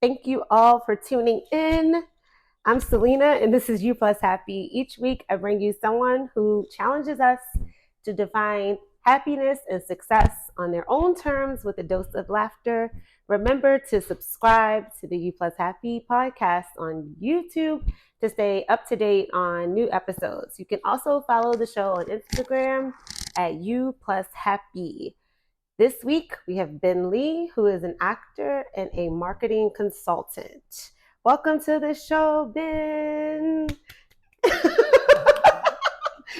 Thank you all for tuning in. I'm Selena, and this is You Plus Happy. Each week, I bring you someone who challenges us to define happiness and success on their own terms with a dose of laughter. Remember to subscribe to the You Plus Happy podcast on YouTube to stay up to date on new episodes. You can also follow the show on Instagram at You Plus Happy. This week, we have Ben Lee, who is an actor and a marketing consultant. Welcome to the show, Ben.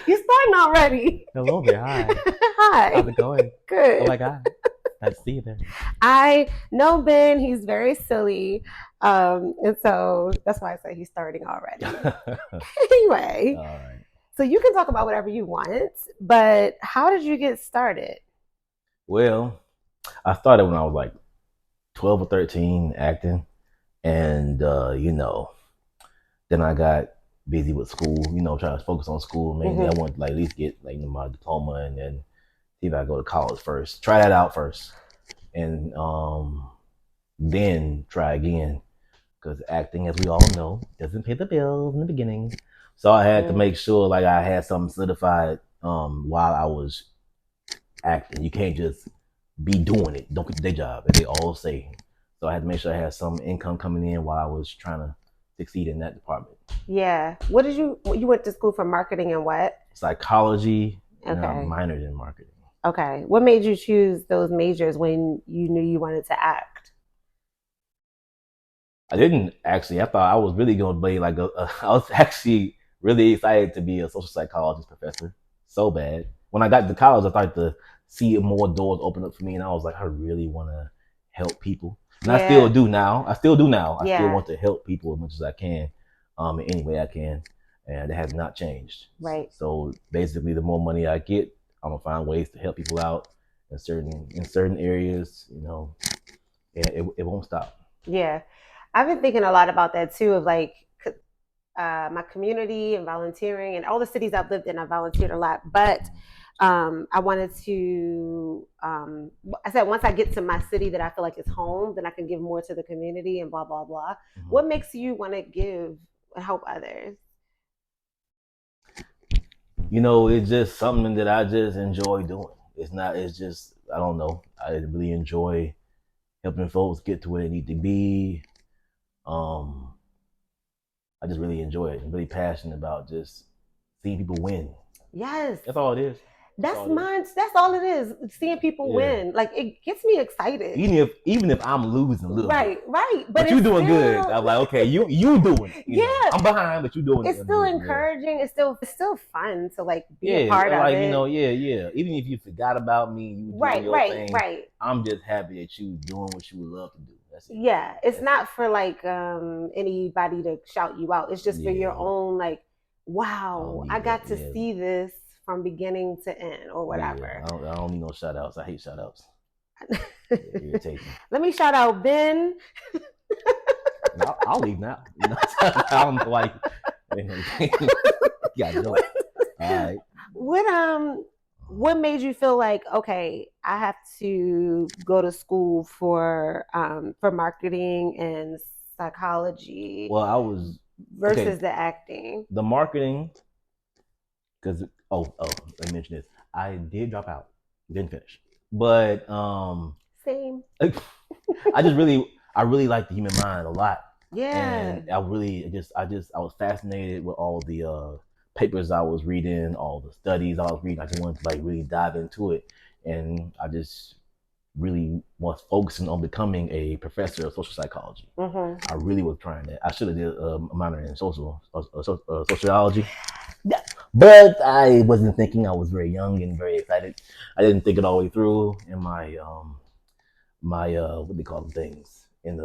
You're starting already. Hello there. Hi. Hi. How's it going? Good. Oh my God. Nice to see you there. I know Ben. He's very silly. And so that's why I say he's starting already. Anyway, All right. So you can talk about whatever you want, but how did you get started? Well, I started when I was like 12 or 13 acting. And, then I got busy with school, trying to focus on school. Mainly, I wanted to at least get my diploma and then see if I go to college first. Try that out first. And then try again. Because acting, as we all know, doesn't pay the bills in the beginning. So I had to make sure I had something solidified while I was acting. You can't just be doing it. Don't quit the day job, as they all say. So I had to make sure I had some income coming in while I was trying to succeed in that department. Yeah. What did you went to school for marketing and what? Psychology. Okay. And I minored in marketing. Okay. What made you choose those majors when you knew you wanted to act? I didn't actually. I thought I was really going to be I was actually really excited to be a social psychologist professor. So bad. When I got to college, I thought to see more doors open up for me, and I was like, I really want to help people. And I still do now. I still want to help people as much as I can, in any way I can, and it has not changed. Right. So basically, the more money I get, I'm gonna find ways to help people out in certain areas. And it won't stop. Yeah, I've been thinking a lot about that too. Of my community and volunteering, and all the cities I've lived in, I volunteered a lot, but. I wanted to, I said, once I get to my city that I feel like is home, then I can give more to the community and blah, blah, blah. Mm-hmm. What makes you want to give and help others? It's just something that I just enjoy doing. I don't know. I really enjoy helping folks get to where they need to be. I just really enjoy it. I'm really passionate about just seeing people win. Yes. That's all it is. That's all it is. Seeing people win. It gets me excited. Even if I'm losing a little bit. Right. But you're doing good. I'm like, okay, you doing it. Yeah. I'm behind, but you're doing it. It's still encouraging. Yeah. It's still fun to be a part of it. Yeah. Even if you forgot about me, you doing your thing. Right. I'm just happy that you doing what you would love to do. That's it. Yeah. It's not for anybody to shout you out. It's just for your own wow, I got to see this from beginning to end or whatever. Yeah. I don't need no shout outs. I hate shout outs. Let me shout out Ben. I'll leave now. I'm like, yeah, no. All right. What made you feel like, okay, I have to go to school for marketing and psychology? Well, I was versus the acting. The marketing, because let me mention this. I did drop out, didn't finish, but same. I really like the human mind a lot. Yeah. And I was fascinated with all the papers I was reading, all the studies I was reading. I just wanted to really dive into it, and I just really was focusing on becoming a professor of social psychology. Mm-hmm. I really was trying that. I should have did a minor in sociology, but I wasn't thinking. I was very young and very excited. I didn't think it all the way through. And my what do they call them things in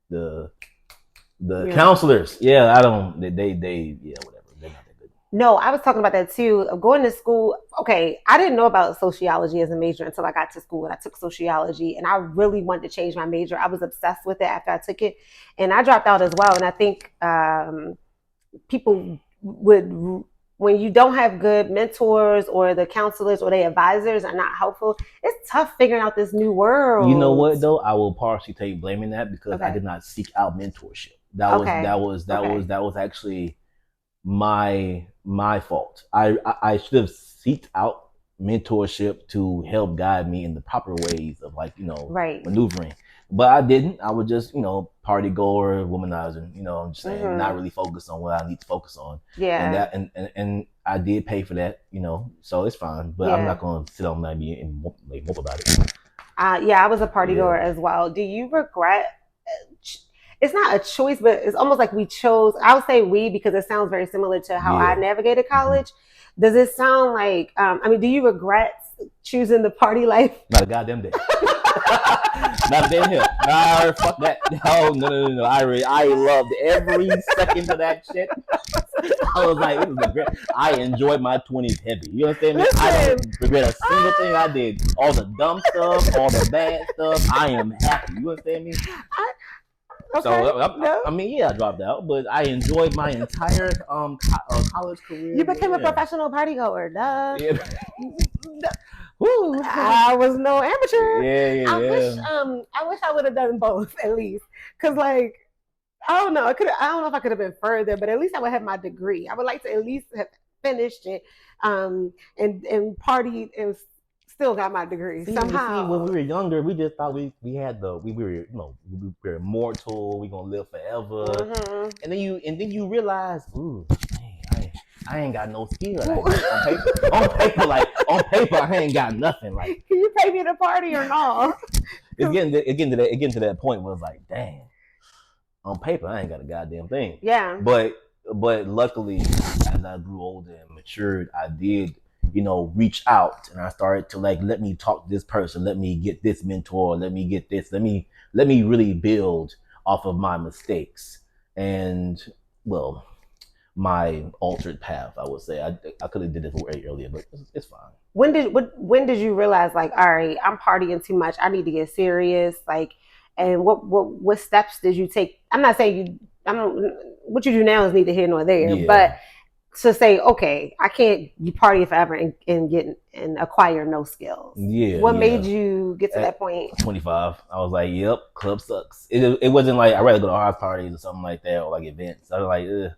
the counselors? Yeah, I don't. They whatever. They're not that good. No, I was talking about that too. Going to school. Okay, I didn't know about sociology as a major until I got to school and I took sociology, and I really wanted to change my major. I was obsessed with it after I took it, and I dropped out as well. And I think people would when you don't have good mentors or the counselors or the advisors are not helpful, it's tough figuring out this new You know world. what though? I will partially take blame in that because I Okay. did not seek out mentorship. That was Okay. that was that was Okay. that was actually my fault. I should have seeked out mentorship to help guide me in the proper ways of Right. maneuvering. But I didn't. I was just party goer, womanizer. I'm just saying not Mm-hmm. really focused on what I need to focus on, and Yeah. that and I did pay for that. So it's fine. But I'm not Yeah. going to sit on that and like mope about it. Yeah, I was a party Yeah, goer as well. Do you regret? It's not a choice, but it's almost like we chose. I would say we because it sounds very similar to how I yeah. navigated Mm-hmm. college. Does it sound like? I mean, do you regret choosing the party life? Not a goddamn day. Not a damn hill. Nah, fuck that. No. I loved every second of that shit. I was like, this is a great. I enjoyed my 20s heavy. You understand me? I don't Listen, regret a single thing I did. All the dumb stuff, all the bad stuff. I am happy. You understand me? I, So okay, no, I mean, yeah, I dropped out, but I enjoyed my entire college career. you became a Yeah, professional party goer. Duh. yeah. Woo. I was no amateur. Yeah, I wish yeah, I wish I would have done both at least. Cause like I don't know, I don't know if I could have been further, but at least I would have my degree. I would like to at least have finished it and partied and still got my degree See, when somehow. we were younger, we just thought we had we were we were immortal. We gonna live forever, Mm-hmm. and then you realize, ooh, man, I ain't got no skill like that on paper. On paper, I ain't got nothing. Like Can you pay me to party or not? it's getting to that point where it's like, dang, on paper, I ain't got a goddamn thing. Yeah. But luckily, as I grew older and matured, I did reach out and I started to like let me talk to this person, let me get this mentor, let me get this, let me really build off of my mistakes and well my altered path. I would say I could have did this way earlier, but it's fine. When did you realize like, all right, I'm partying too much. I need to get serious. Like, and what steps did you take? I'm not saying you. I don't. What you do now is neither here nor there. Yeah, But to say, okay, I can't be partying forever and get and acquire no skills. yeah, What made yeah. you get to At that point? 25, I was like, "Yep, club sucks." It wasn't like I'd rather go to house parties or something like that or like events. I was like, ugh.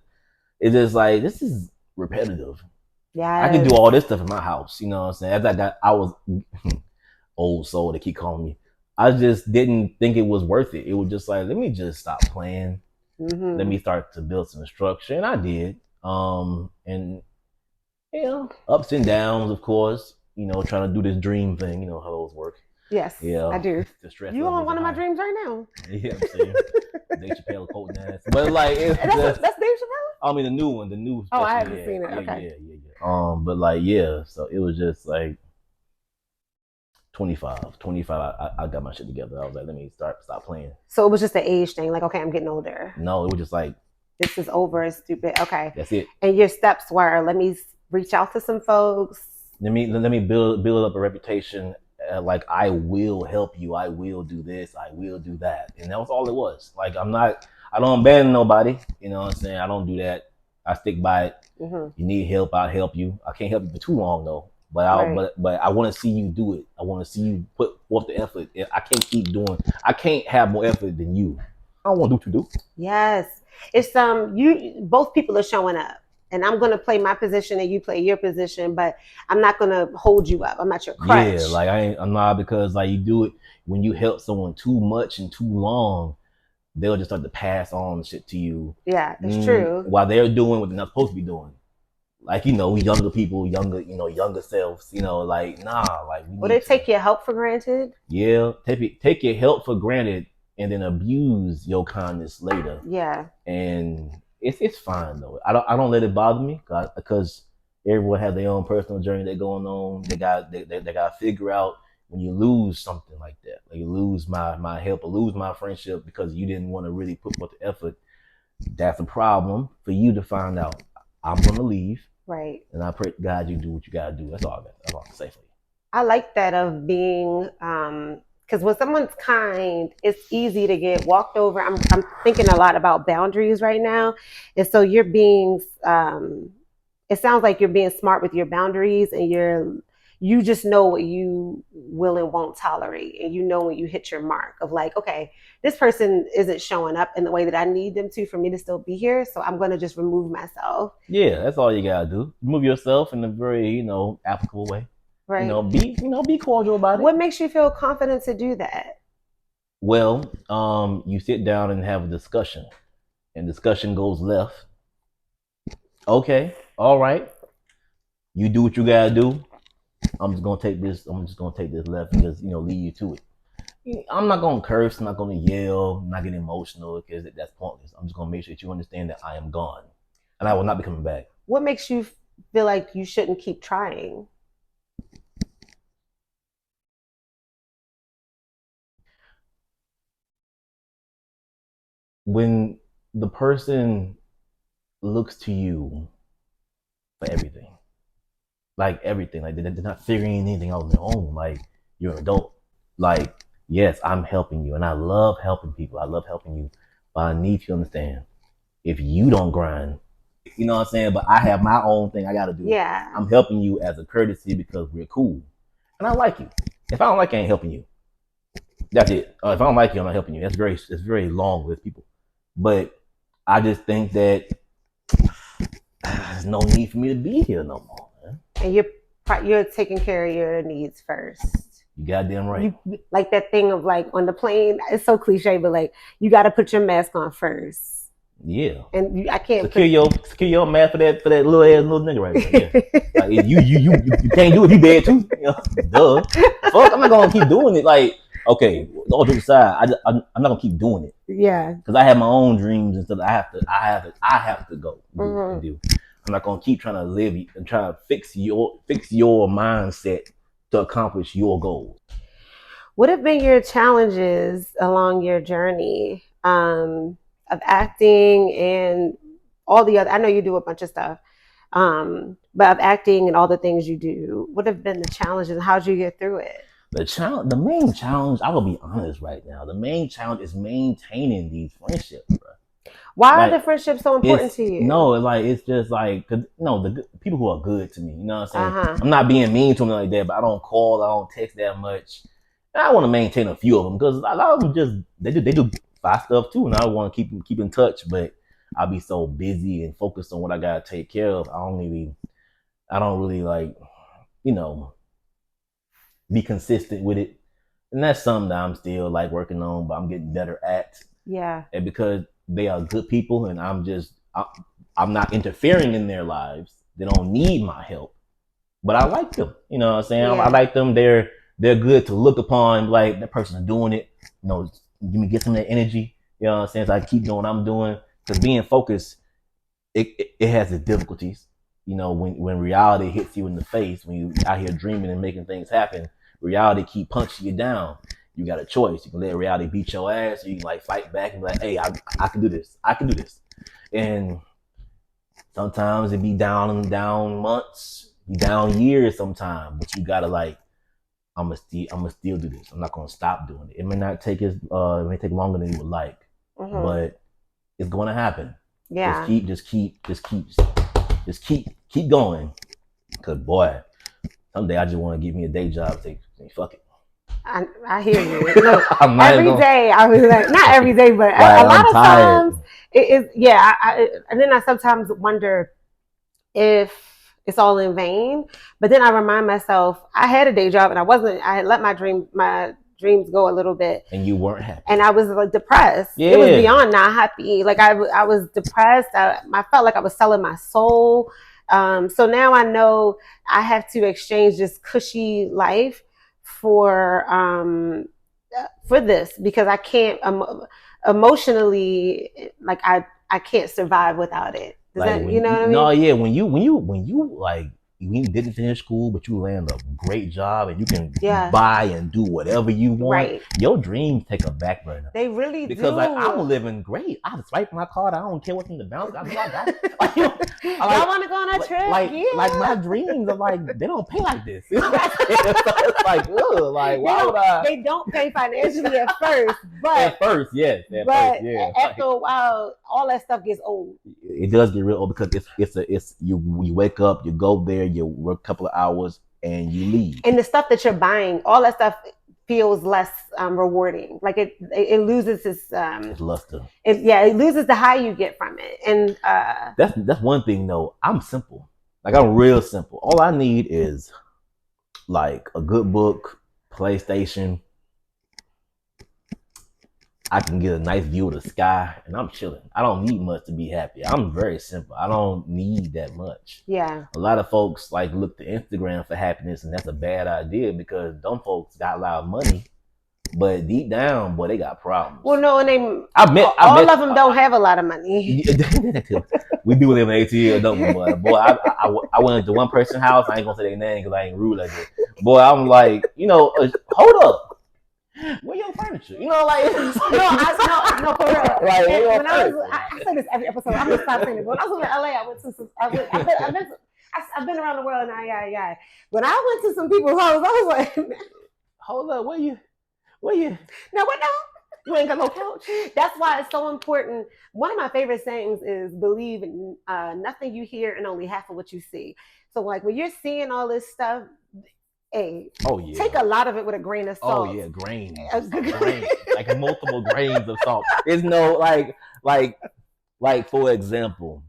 It's just like this is repetitive. I can Yes. do all this stuff in my house. You know what I'm saying? As I was old soul. They keep calling me. I just didn't think it was worth it. It was just like, let me just stop playing. Let Mm-hmm. me start to build some structure, and I did. And ups and downs, of course. Trying to do this dream thing. You know how those work. Yes, I Yeah, do. the stress You on levels are one of my high. dreams right now. Yeah, I'm saying Dave Chappelle quoting ass, but like it's just. That's Dave Chappelle. I mean, the new one, the new Oh, I special, haven't yeah, seen it. yeah, Okay. yeah, yeah, yeah. But like, yeah, so it was just like 25. I got my shit together. I was like, let me stop playing. So it was just an age thing. Like, okay, I'm getting older. No, it was just like, This is over. It's stupid. Okay. that's it. And your steps were let me reach out to some folks. Let me build up a reputation. Like I will help you. I will do this. I will do that. And that was all it was. Like I don't abandon nobody. You know what I'm saying? I don't do that. I stick by it. Mm-hmm. You need help, I'll help you. I can't help you for too long though. Right. But I want to see you do it. I want to see you put forth the effort. I can't keep doing. I can't have more effort than you. I don't want to do what you do. Yes. It's you both people are showing up. And I'm gonna play my position and you play your position, but I'm not gonna hold you up. I'm not your Yeah, crutch. like I'm not because like you do it when you help someone too much and too long, they'll just start to pass on shit to you Yeah, it's true. while they're doing what they're not supposed to be doing. Like younger people, younger selves. Like nah, like we Or they need to. take your help for granted. Yeah, take your help for granted and then abuse your kindness later. Yeah. And it's fine though. I don't let it bother me because everyone has their own personal journey they're going on. They got to figure out when you lose something like that, like you lose my help or lose my friendship because you didn't want to really put forth the effort. That's a problem for you to find out. I'm gonna leave, Right. and I pray to God you do what you gotta do. That's all. That's all I can say for you. I like that of being because when someone's kind, it's easy to get walked over. I'm thinking a lot about boundaries right now, and so you're being it sounds like you're being smart with your boundaries, and you just know what you will and won't tolerate, and you know when you hit your mark of like, okay, this person isn't showing up in the way that I need them to for me to still be here, so I'm going to just remove myself. Yeah, that's all you gotta do. Remove yourself in a very, applicable way. Right. Be cordial about it. What makes you feel confident to do that? Well, you sit down and have a discussion, and discussion goes left. Okay, all right. You do what you gotta do. I'm just gonna take this. I'm just gonna take this left and just lead you to it. I'm not gonna curse. I'm not gonna yell. I'm not getting emotional because that's pointless. I'm just gonna make sure that you understand that I am gone, and I will not be coming back. What makes you feel like you shouldn't keep trying? When the person looks to you for everything, like everything, like they're not figuring anything out on their own. Like you're an adult. Like yes, I'm helping you, and I love helping people. I love helping you, but I need you to understand if you don't grind, you know what I'm saying? But I have my own thing I gotta do. Yeah. I'm helping you as a courtesy because we're cool. And I like you. If I don't like you, I ain't helping you. That's it. If I don't like you, I'm not helping you. It's very long with people. But I just think that there's no need for me to be here no more, man. And you're taking care of your needs first. You goddamn right. Like that thing of like on the plane, it's so cliche, but like you got to put your mask on first. Yeah. And I can't secure your mask for that little ass little nigga right there. Yeah. Like you can't do it. You bad too. Duh. Fuck. I'm not gonna keep doing it. Like okay, all jokes aside, I'm not gonna keep doing it. Yeah. Because I have my own dreams and stuff. I have to go and do. I'm not gonna keep trying to live and try to fix your mindset to accomplish your goals. What have been your challenges along your journey of acting and all the other? I know you do a bunch of stuff, but of acting and all the things you do. What have been the challenges, and how did you get through it? The main challenge, I will be honest right now. The main challenge is maintaining these friendships, bro. Why are the friendships so important to you? No, it's just like, cause the people who are good to me, you know what I'm saying? I'm not being mean to them like that, but I don't call, I don't text that much. And I want to maintain a few of them because a lot of them just they do fast stuff too, and I want to keep in touch. But I'll be so busy and focused on what I gotta take care of. I don't really like, you know, be consistent with it. And that's something that I'm still like working on, but I'm getting better at. Yeah. And because they are good people, and I'm not interfering in their lives. They don't need my help, but I like them. You know what I'm saying? Yeah. I like them. They're good to look upon. Like that person's doing it. Get some of that energy. You know what I'm saying? So I keep doing what I'm doing, because being focused, it has its difficulties. When reality hits you in the face, when you out here dreaming and making things happen, reality keep punching you down. You got a choice. You can let reality beat your ass, or you can like fight back and be like, hey, I can do this. I can do this. And sometimes it be down months, be down years sometimes, but you gotta like, I'm gonna still do this. I'm not gonna stop doing it. It may not take it may take longer than you would like, but it's gonna happen. Yeah. Just keep going. Cause boy, someday I just want to give me a day job. Say fuck it. I hear you. Look, every day I was like, not every day, but a lot of times it is. Yeah, and then I sometimes wonder if it's all in vain. But then I remind myself I had a day job and I had let my dreams go a little bit. And you weren't happy. And I was like depressed. Yeah. It was beyond not happy. Like I was depressed. I felt like I was selling my soul. So now I know I have to exchange this cushy life for this, because I can't emotionally, I can't survive without it. Does that, you know what I mean? No, yeah. When you like, you didn't finish school, but you land a great job and you can Yeah. buy and do whatever you want, Right. your dreams take a back burner. They really Because like I'm do. living great. I swipe my card. I don't care what's in the balance. I know I got it. Like, Y'all want to go on a trip? like my dreams are like they don't pay like this. You know what I'm saying? So it's like, ugh, like why would I? They don't pay financially at first, but At first, yes. After a while, all that stuff gets old. It does get real old because it's you wake up, you go there, you work a couple of hours, and you leave. And the stuff that you're buying, all that stuff feels less rewarding. Like it loses its luster. It loses the high you get from it. And that's one thing though. I'm simple. Like I'm real simple. All I need is like a good book, PlayStation. I can get a nice view of the sky, and I'm chilling. I don't need much to be happy. I'm very simple. I don't need that much. Yeah. A lot of folks like look to Instagram for happiness, and that's a bad idea because them folks got a lot of money, but deep down, boy, they got problems. Well, no, and all of them don't have a lot of money. We do live in ATL, don't we? Boy, I went to one person's house. I ain't gonna say their name because I ain't rude like that. Boy, I'm like, hold up. Where your furniture? For real. Like, I say this every episode. I'm gonna stop saying it. When I was in LA, I went to some. I've been around the world now. Yeah. When I went to some people's house, I was like, hold up, where you? No, what now? You ain't got no couch. That's why it's so important. One of my favorite sayings is believe nothing you hear and only half of what you see. So like when you're seeing all this stuff, take a lot of it with a grain of salt. Oh yeah, grains. Like multiple grains of salt. There's no like for example,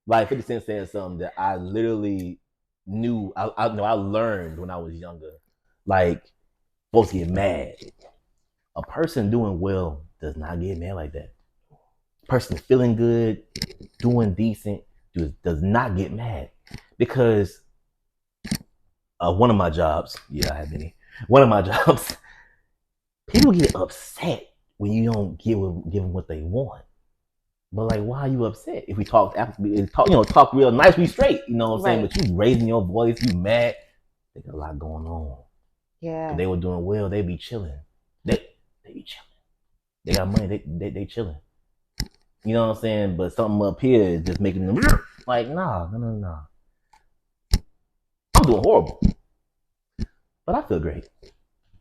like 50 Cent saying something that I literally knew. I learned when I was younger. Like folks get mad. A person doing well does not get mad like that. A person feeling good, doing decent, does not get mad because one of my jobs, I have many. One of my jobs, people get upset when you don't give them what they want. But like, why are you upset? If we talk real nice, we straight. You know what I'm saying? But you raising your voice, you mad. They got a lot going on. Yeah. If they were doing well, they be chilling. They be chilling. They got money. They chilling. You know what I'm saying? But something up here is just making them like, nah. I'm doing horrible, but I feel great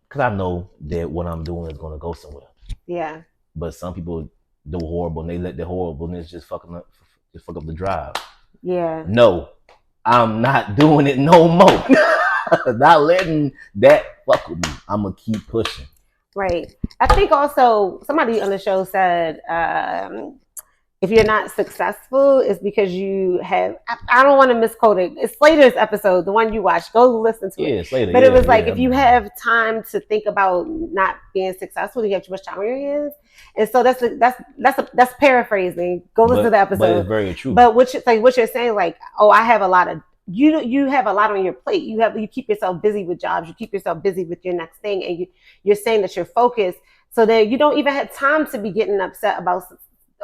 because I know that what I'm doing is going to go somewhere. Yeah. But some people do horrible and they let their horribleness just fuck up the drive. Yeah. No, I'm not doing it no more. Not letting that fuck with me. I'm gonna keep pushing. Right. I think also somebody on the show said, if you're not successful, it's because you have. I don't want to misquote it. It's Slater's episode, the one you watched. Go listen to it. Yeah, Slater. But it was like if you have time to think about not being successful, you have too much time on your hands. And so that's paraphrasing. Go listen to the episode. But it's very true. But what you're saying, like, oh, I have a lot of. You have a lot on your plate. You keep yourself busy with jobs. You keep yourself busy with your next thing, and you're saying that you're focused, so that you don't even have time to be getting upset about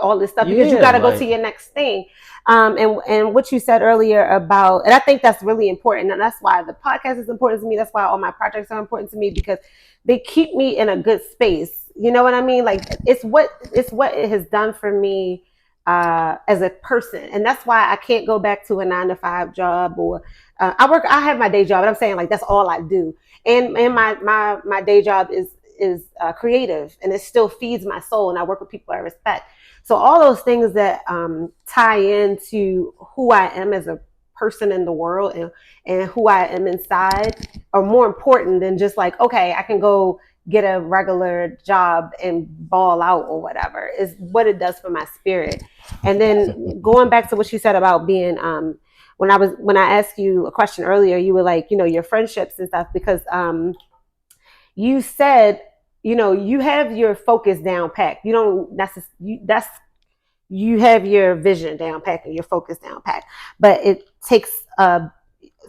all this stuff because you got to go to your next thing. And what you said earlier about, and I think that's really important, and that's why the podcast is important to me. That's why all my projects are important to me because they keep me in a good space. You know what I mean? Like it's what it has done for me as a person, and that's why I can't go back to a 9-to-5 job or I have my day job, and I'm saying like that's all I do, and my day job is creative, and it still feeds my soul, and I work with people I respect. So all those things that tie into who I am as a person in the world and who I am inside are more important than just like, okay, I can go get a regular job and ball out or whatever. Is what it does for my spirit. And then going back to what you said about being when I asked you a question earlier, you were like, your friendships and stuff, because you said, you have your focus down packed. You don't necessarily, you have your vision down packed and your focus down packed, but it takes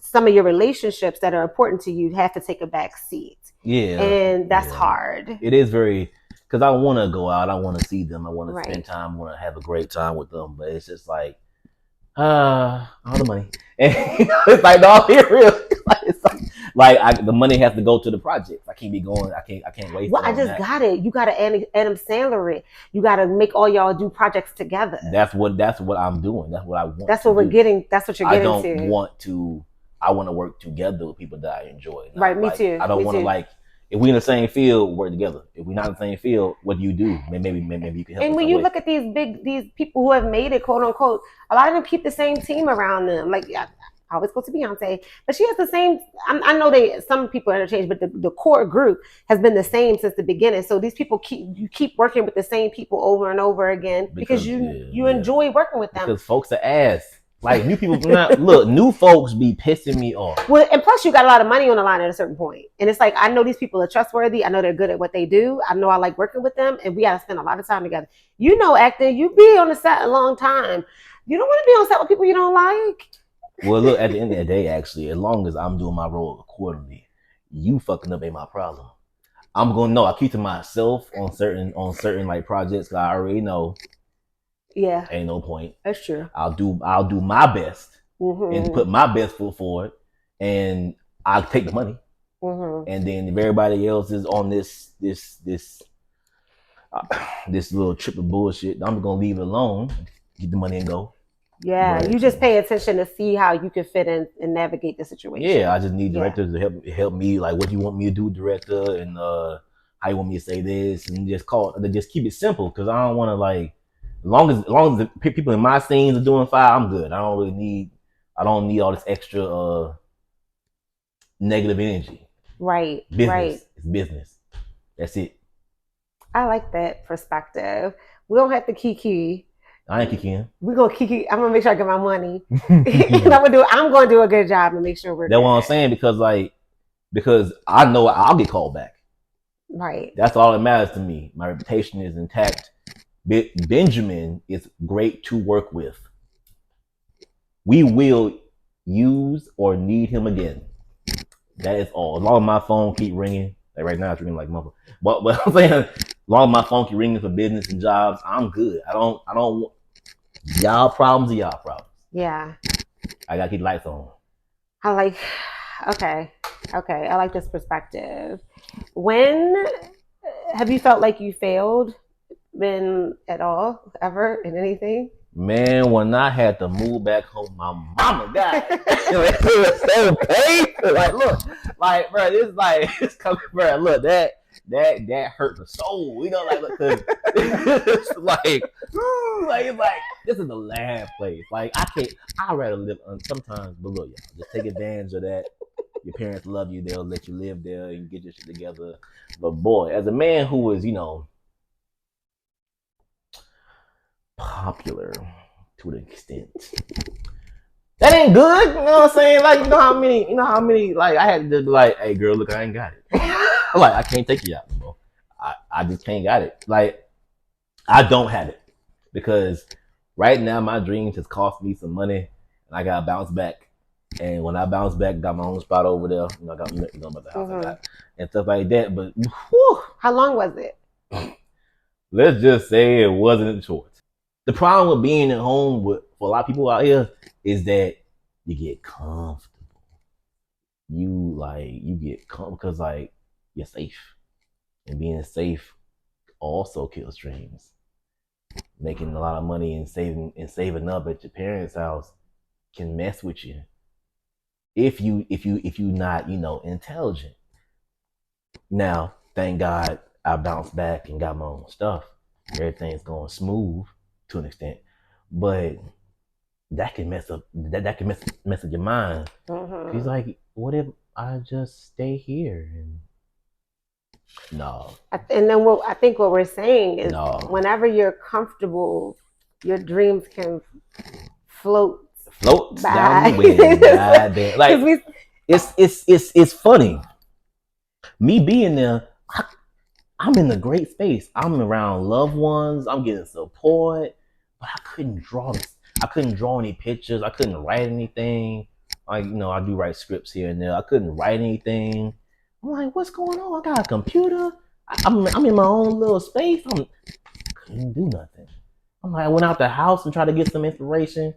some of your relationships that are important to you have to take a back seat. Yeah. And that's hard. It is very, because I want to go out. I want to see them. I want to spend time. I want to have a great time with them. But it's just like, All the money. And it's like, no, here real. The money has to go to the project. I can't be going. I can't waste Well, it I on just that. got it. You got to Adam Sandler it. You got to make all y'all do projects together. That's what I'm doing. That's what I want That's to what we're do. getting. That's what you're I getting don't to. want to. I want to work together with people that I enjoy. Right. Not Me like too. I don't Me want to too. like. If we in the same field, work together. If we're not in the same field, what do you do? Maybe you can help And in when some you way. look at these people who have made it, quote unquote, a lot of them keep the same team around them. Like, yeah, I always go to Beyonce, but she has the same. I know some people interchange, but the core group has been the same since the beginning. So these people keep working with the same people over and over again because Because you yeah, enjoy working with them. because folks are ass. Like new people, not look. New folks be pissing me off. Well, and plus you got a lot of money on the line at a certain point. And it's like I know these people are trustworthy. I know they're good at what they do. I know I like working with them, and we got to spend a lot of time together. You know, acting, you be on the set a long time. You don't want to be on set with people you don't like. Well, look, at the end of the day, actually, as long as I'm doing my role accordingly, you fucking up ain't my problem. I'm gonna know. I keep to myself on certain like projects. I already know Yeah, ain't no point. that's true. I'll do my best and Mm-hmm. put my best foot forward, and I'll take the money. Mm-hmm. And then if everybody else is on uh, this little trip of bullshit, I'm gonna leave it alone, get the money and go. Yeah, But you just pay attention to see how you can fit in and navigate the situation. yeah, I just need Yeah, directors to help me. Like, what do you want me to do, director, and how you want me to say this, and just keep it simple because I don't want to like. As long as the people in my scenes are doing fine, I'm good. I don't need all this extra negative energy. right, right. Business is business. That's it. I like that perspective. We don't have to kiki. I ain't kicking. We're gonna kiki. I'm gonna make sure I get my money, and That's I'm gonna do a good job and make sure we're what I'm good. saying because I know I'll get called back. Right. That's all that matters to me. My reputation is intact. Benjamin is great to work with. We will use or need him again. That is all. As long as my phone keep ringing, like right now it's ringing like mother. But I'm saying, as long as my phone keep ringing for business and jobs, I'm good. I don't. Y'all problems are y'all problems. Yeah. I gotta keep the lights on. I like. Okay. Okay. I like this perspective. When have you felt like you failed? Been at all ever in anything? Man, when I had to move back home, my mama got it. It was so painful. Like, look, like, bro, this like it's coming, bro. Look, that hurt the soul. You know, like, because it's like it's like this is the last place. Like, I can't. I'd rather live sometimes. But look, y'all, just take advantage of that. Your parents love you. They'll let you live there and get your shit together. But boy, as a man who was, popular to an extent. That ain't good. You know what I'm saying? Like, you know how many, like, I had to just be like, hey, girl, look, I ain't got it. Like, I can't take you out, bro. I just can't got it. Like, I don't have it. Because right now, my dreams has cost me some money, and I got to bounce back. And when I bounce back, got my own spot over there. I got, about the house I got and stuff like that. But, whew, How long was it? let's just say it wasn't a choice. The problem with being at home for a lot of people out here is that you get comfortable. You get comfortable because like you're safe, and being safe also kills dreams. Making a lot of money and saving up at your parents' house can mess with you if you not intelligent. Now, thank God I bounced back and got my own stuff. Everything's going smooth to an extent, but that can that can mess up your mind. He's like, what if I just stay here? And no, And then what I think what we're saying is, no, whenever you're comfortable, your dreams can float float down the by. wind. Like, it's funny. Me being there, I'm in a great space. I'm around loved ones. I'm getting support, but I couldn't draw this. I couldn't draw any pictures. I couldn't write anything. I do write scripts here and there. I couldn't write anything. I'm like, what's going on? I got a computer. I'm in my own little space. I couldn't do nothing. I'm like, I went out the house and tried to get some inspiration.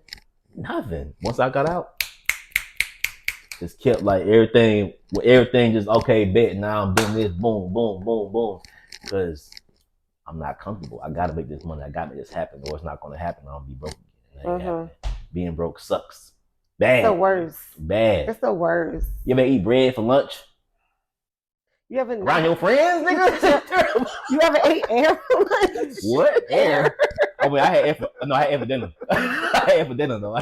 Nothing. Once I got out, just kept like everything just okay, bet now I'm doing this, boom, boom, boom, boom. Because I'm not comfortable. I gotta make this money. I gotta make this happen, or it's not gonna happen. I'll be broke again. It ain't happening. Being broke sucks. It's the Bad. worst. Bad. It's the worst. You ever eat bread for lunch? You ever around your friends, nigga? You ever ate air for lunch? What air? I mean, I had air for dinner. I had air for dinner though.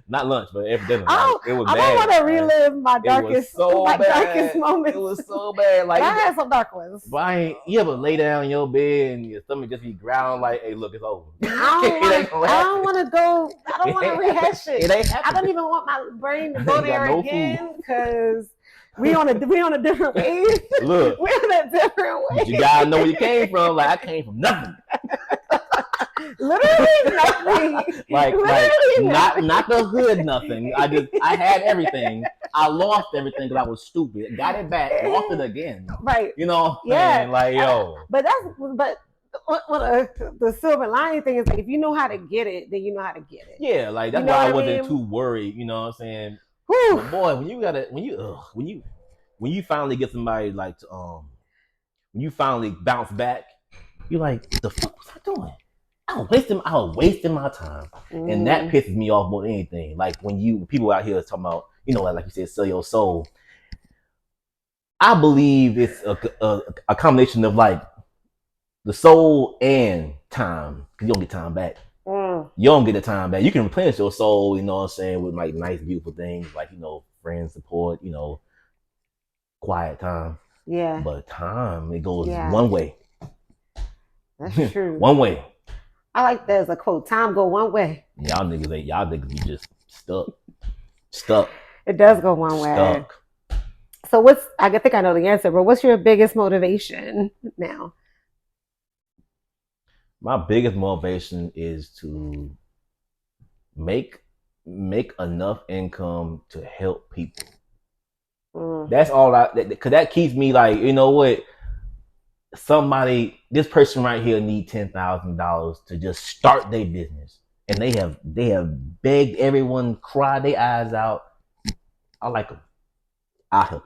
Not lunch, but air for dinner. Oh, like, it was I bad. don't want to relive my darkest, darkest moments. It was so bad. Like I had some dark ones. But you ever lay down in your bed and your stomach just be growling like, "Hey, look, it's over." I don't want to go. I don't want to rehash it. It ain't happening. I don't even want my brain to go there again because we on a different wave. Look, we're on a different wave. You gotta know where you came from. Like I came from nothing. Literally nothing. like not the hood nothing. I had everything. I lost everything because I was stupid. Got it back, lost it again. Right. You know. Yeah. Man, like yo. But the silver lining thing is like if you know how to get it, then you know how to get it. Yeah, like that's why I wasn't too worried. You know what I'm saying? But boy, when you finally get somebody like when you finally bounce back, you're like, the fuck was I doing? I was wasting my time. And that pisses me off more than anything. Like when people out here talking about, like you said, sell your soul. I believe it's a combination of like the soul and time. Because you don't get time back. You don't get the time back. You can replenish your soul, you know what I'm saying, with like nice, beautiful things like, friends, support, quiet time. Yeah. But time, it goes one way. That's true. One way. I like that as a quote. Time go one way. Y'all niggas be just stuck. It does go one way. So I think I know the answer, but what's your biggest motivation now? My biggest motivation is to make enough income to help people. That's all because that keeps me like, you know what? This person right here need $10,000 to just start their business, and they have begged everyone, cry their eyes out. I like them. I help.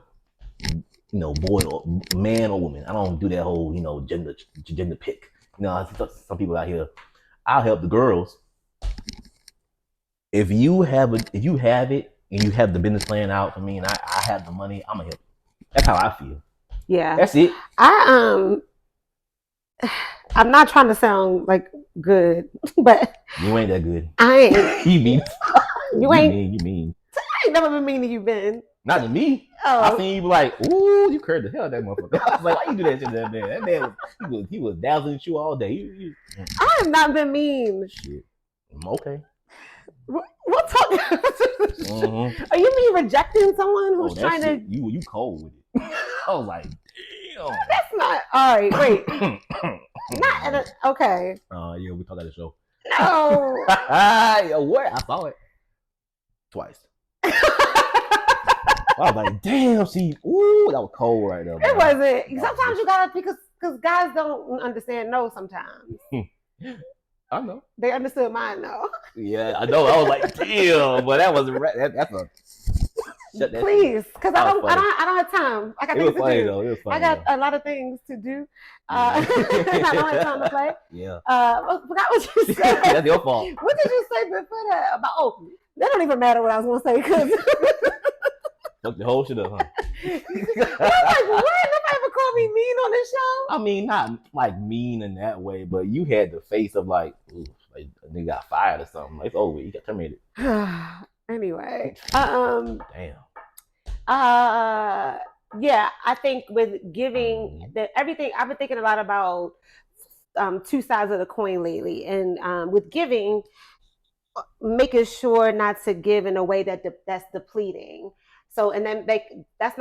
Boy or man or woman. I don't do that whole gender pick. Some people out here. I'll help the girls. If you have it and you have the business plan out for me, and I have the money, I'm gonna help. That's how I feel. Yeah, that's it. I'm not trying to sound like good, but you ain't that good. I ain't. You mean? You ain't. You mean? I ain't never been mean to you, Ben. Not to me. Oh. I seen you be like, ooh, you curved the hell out of that motherfucker. I was like, why you do that shit to that man? That man he was dazzling you all day. I have not been mean. Shit. Okay. We'll talk. Are you mean rejecting someone who's trying to? You cold with it. I was like, damn. That's not all right. Wait. Okay. Yeah, we talked at the show. No. Yo, what? I saw it twice. I was like, damn, that was cold right there. It wasn't. Sometimes you gotta because guys don't understand no sometimes. I know. They understood mine though. Yeah, I know. I was like, damn, but that was that's a. Please, because I don't have time. I got things to do. It was funny, I got a lot of things to do. I don't have time to play. Yeah. I forgot what you said. That's your fault. What did you say before that about that don't even matter what I was gonna say because fuck the whole shit up, huh? I was like, what? Nobody ever called me mean on this show? I mean, not like mean in that way, but you had the face of like a nigga got fired or something. Like, it's over. You got terminated. Anyway. Damn. Yeah, I think with giving everything, I've been thinking a lot about two sides of the coin lately, and with giving, making sure not to give in a way that's depleting. So, and then that's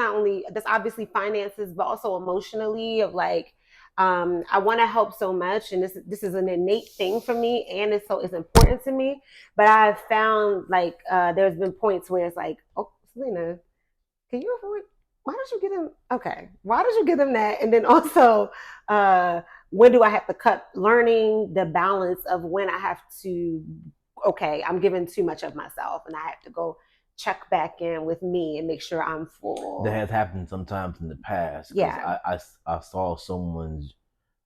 obviously finances, but also emotionally of like, I want to help so much, and this is an innate thing for me, and it's important to me. But I've found like there's been points where it's like, oh, Selena, can you avoid? Why did you get him? Okay, why did you give him that? And then also, when do I have to cut? Learning the balance of when I have to okay, I'm giving too much of myself, and I have to go check back in with me and make sure I'm full. That has happened sometimes in the past because Yeah. I saw someone's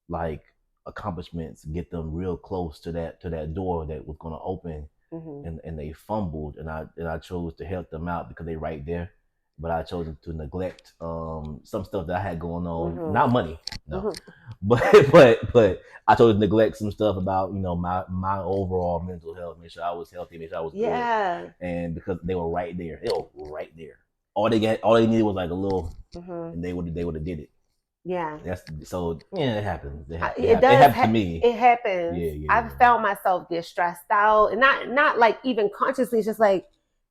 like accomplishments get them real close to that door that was going to open, and they fumbled, and I chose to help them out because they right there, but I chose to neglect some stuff that I had going on, not money, no, but but I chose to neglect some stuff about my overall mental health, make sure I was healthy, make sure I was good, and because they were right there, all they needed was like a little, and they would have did it. Yeah. That's so. Yeah, it happens. It It does. happened to me. It happens. I've found myself get stressed out, and not like even consciously. It's just like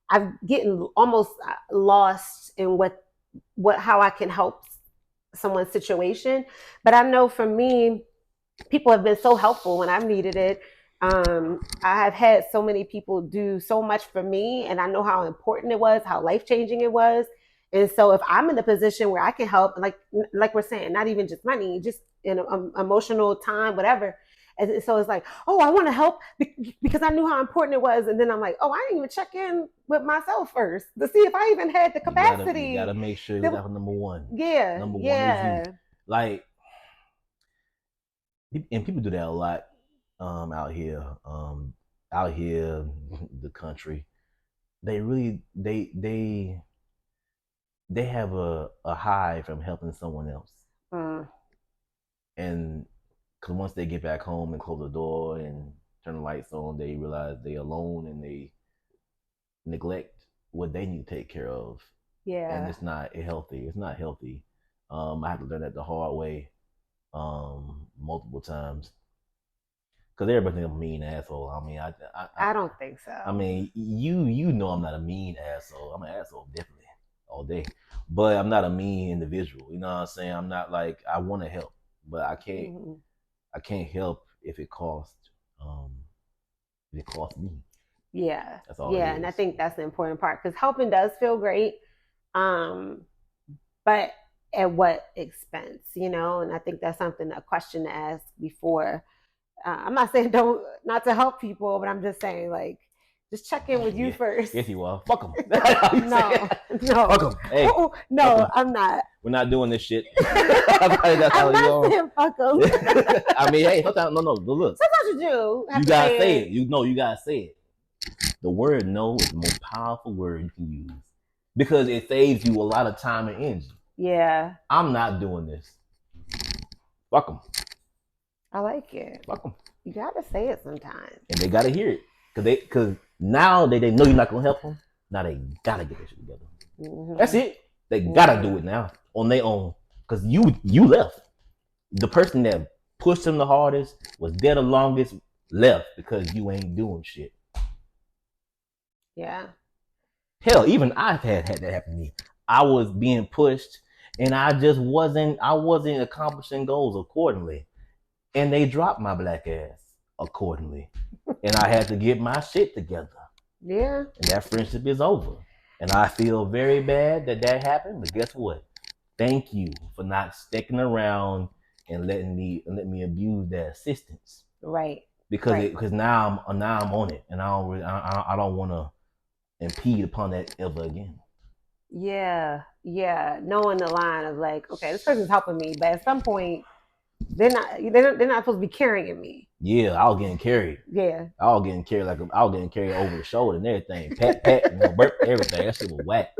I'm getting almost lost in what how I can help someone's situation. But I know for me, people have been so helpful when I've needed it. I have had so many people do so much for me, and I know how important it was, how life changing it was. And so, if I'm in a position where I can help, like we're saying, not even just money, just in emotional time, whatever. And so it's like, oh, I want to help because I knew how important it was, and then I'm like, oh, I didn't even check in with myself first to see if I even had the capacity. You gotta make sure you got number one. Yeah, number one is you. Like, and people do that a lot out here, the country. They really they have a high from helping someone else, and because once they get back home and close the door and turn the lights on, they realize they're alone and they neglect what they need to take care of. Yeah, and it's not healthy. It's not healthy. I had to learn that the hard way, multiple times. Because everybody thinks I'm a mean asshole. I mean, I don't think so. I mean, you know I'm not a mean asshole. I'm an asshole definitely all day, but I'm not a mean individual. You know what I'm saying? I'm not like, I want to help, but I can't. I can't help if it costs me. Yeah, that's all. Yeah, and I think that's the important part because helping does feel great, but at what expense, And I think that's a question to ask before. I'm not saying not to help people, but I'm just saying like just check in with you first. Yes, you are. Fuck them. No. Fuck them. Hey, no, I'm not. We're not doing this shit. That's I'm not saying fuck them. I mean, hey, sometimes no. Look. Sometimes you do. You gotta say it. You gotta say it. The word no is the most powerful word you can use because it saves you a lot of time and energy. Yeah. I'm not doing this. Fuck them. I like it. Fuck them. You gotta say it sometimes. And they gotta hear it because now they know you're not gonna help them. Now they gotta get this shit together. That's it. They gotta do it now on their own because you left. The person that pushed them the hardest, was there the longest, left because you ain't doing shit. Yeah. Hell, even I've had that happen to me. I was being pushed and I wasn't accomplishing goals accordingly. And they dropped my black ass accordingly. And I had to get my shit together. Yeah. And that friendship is over. And I feel very bad that happened, but guess what? Thank you for not sticking around and letting me abuse that assistance. Right. Because now I'm on it, and I don't want to impede upon that ever again. Yeah, knowing the line of like, okay, this person's helping me, but at some point they're not supposed to be carrying me. Yeah, I was getting carried. Yeah, I was getting carried over the shoulder and everything, pat, burp, everything. That shit was whack.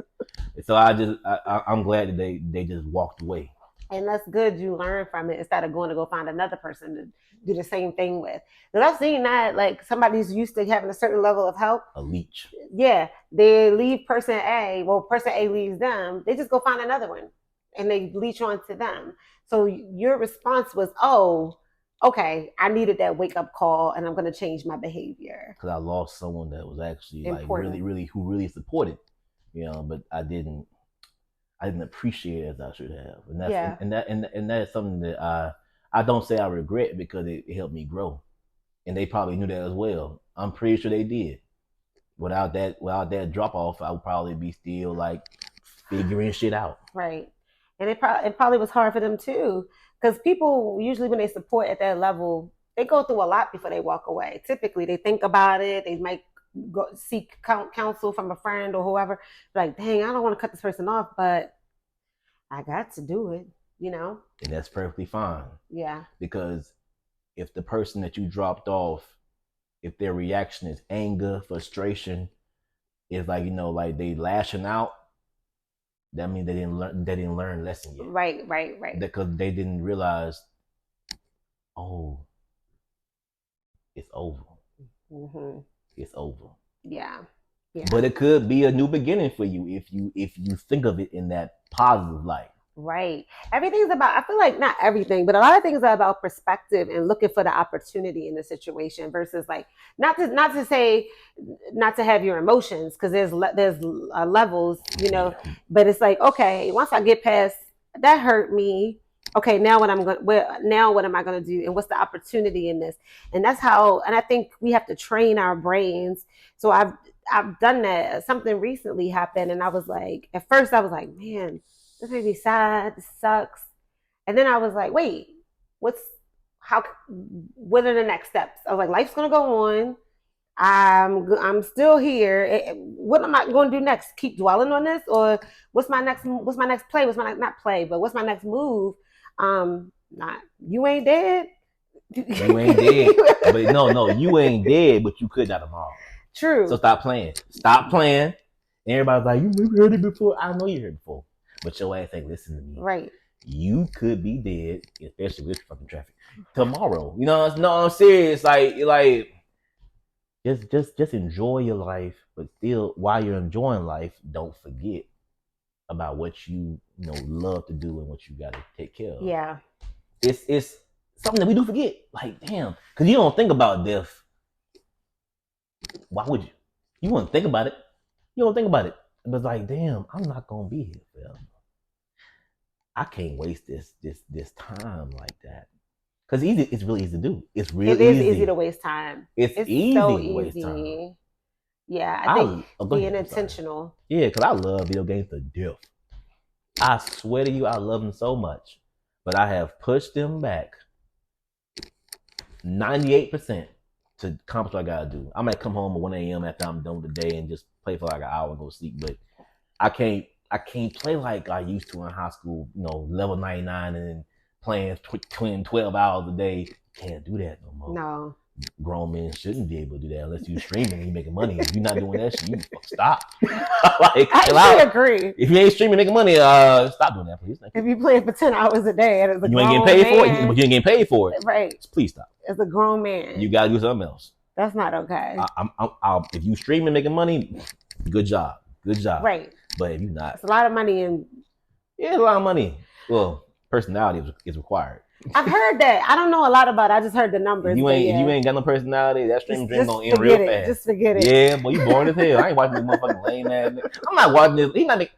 So I'm glad that they just walked away. And that's good. You learn from it instead of going to go find another person to do the same thing with. Because I've seen that, like, somebody's used to having a certain level of help. A leech. Yeah. They leave person A. Well, person A leaves them. They just go find another one. And they leech onto them. So your response was, oh, okay, I needed that wake-up call, and I'm going to change my behavior. Because I lost someone that was actually important. Who really supported. But I didn't appreciate it as I should have, and that's and that is something that I don't say I regret because it helped me grow, and they probably knew that as well. I'm pretty sure they did. Without that drop off, I would probably be still like figuring shit out. Right, and it probably was hard for them too, because people usually when they support at that level, they go through a lot before they walk away. Typically, they think about it. They might go seek counsel from a friend or whoever. Like, dang, I don't want to cut this person off, but I got to do it. You know. And that's perfectly fine. Yeah. Because if the person that you dropped off, if their reaction is anger, frustration, is like, like they lashing out, that means they didn't learn lesson yet. Right. Because they didn't realize, oh, it's over. Mm-hmm. It's over. Yeah. But it could be a new beginning for you if you think of it in that positive light. Right. Everything's about, I feel like not everything, but a lot of things are about perspective and looking for the opportunity in the situation versus like, not to say not to have your emotions, because there's levels, but it's like, okay, once I get past that hurt me, okay, now what am I going to do? And what's the opportunity in this? And that's how, and I think we have to train our brains. So I've done that. Something recently happened and I was like, at first I was like, man, this made me sad. This sucks. And then I was like, wait, what are the next steps? I was like, life's gonna go on. I'm still here. What am I going to do next? Keep dwelling on this, or what's my next play? What's my not play, but what's my next move? Not you ain't dead. You ain't dead, but no, you ain't dead, but you could die tomorrow. True. So stop playing. Stop playing. And everybody's like, you heard it before. I know you heard it before. But your ass ain't listen to me. Right. You could be dead, especially with fucking traffic, tomorrow. No, I'm serious. Like just enjoy your life, but still, while you're enjoying life, don't forget about what you love to do and what you got to take care of. Yeah. It's something that we do forget. Like, damn, because you don't think about death. Why would you? You wouldn't think about it. You don't think about it. But it's like, damn, I'm not gonna be here forever. I can't waste this time like that. Because it's really easy to do. It is easy to waste time. It's easy so to waste time. Yeah, I think being intentional. Yeah, because I love video games to death. I swear to you, I love them so much. But I have pushed them back 98% to accomplish what I gotta do. I might come home at 1 a.m. after I'm done with the day and just play for like an hour and go to sleep. But I can't play like I used to in high school, level 99 and playing 12 hours a day. Can't do that no more. No. Grown men shouldn't be able to do that unless you're streaming and you're making money. If you're not doing that shit, you stop. I agree. If you ain't streaming making money, stop doing that, please. If you're playing for 10 hours a day, and you ain't getting paid for it, but you ain't getting paid for it. Right. Please stop. As a grown man, you gotta do something else. That's not okay. If you streaming making money, good job. Right. But if you're not, it's a lot of money and a lot of money. Well, personality is required. I've heard that. I don't know a lot about it. I just heard the numbers. If you ain't got no personality, that stream dream gonna end real fast. Just forget it. Yeah, boy, you boring as hell. I ain't watching this motherfucking lame ass. I'm not watching this.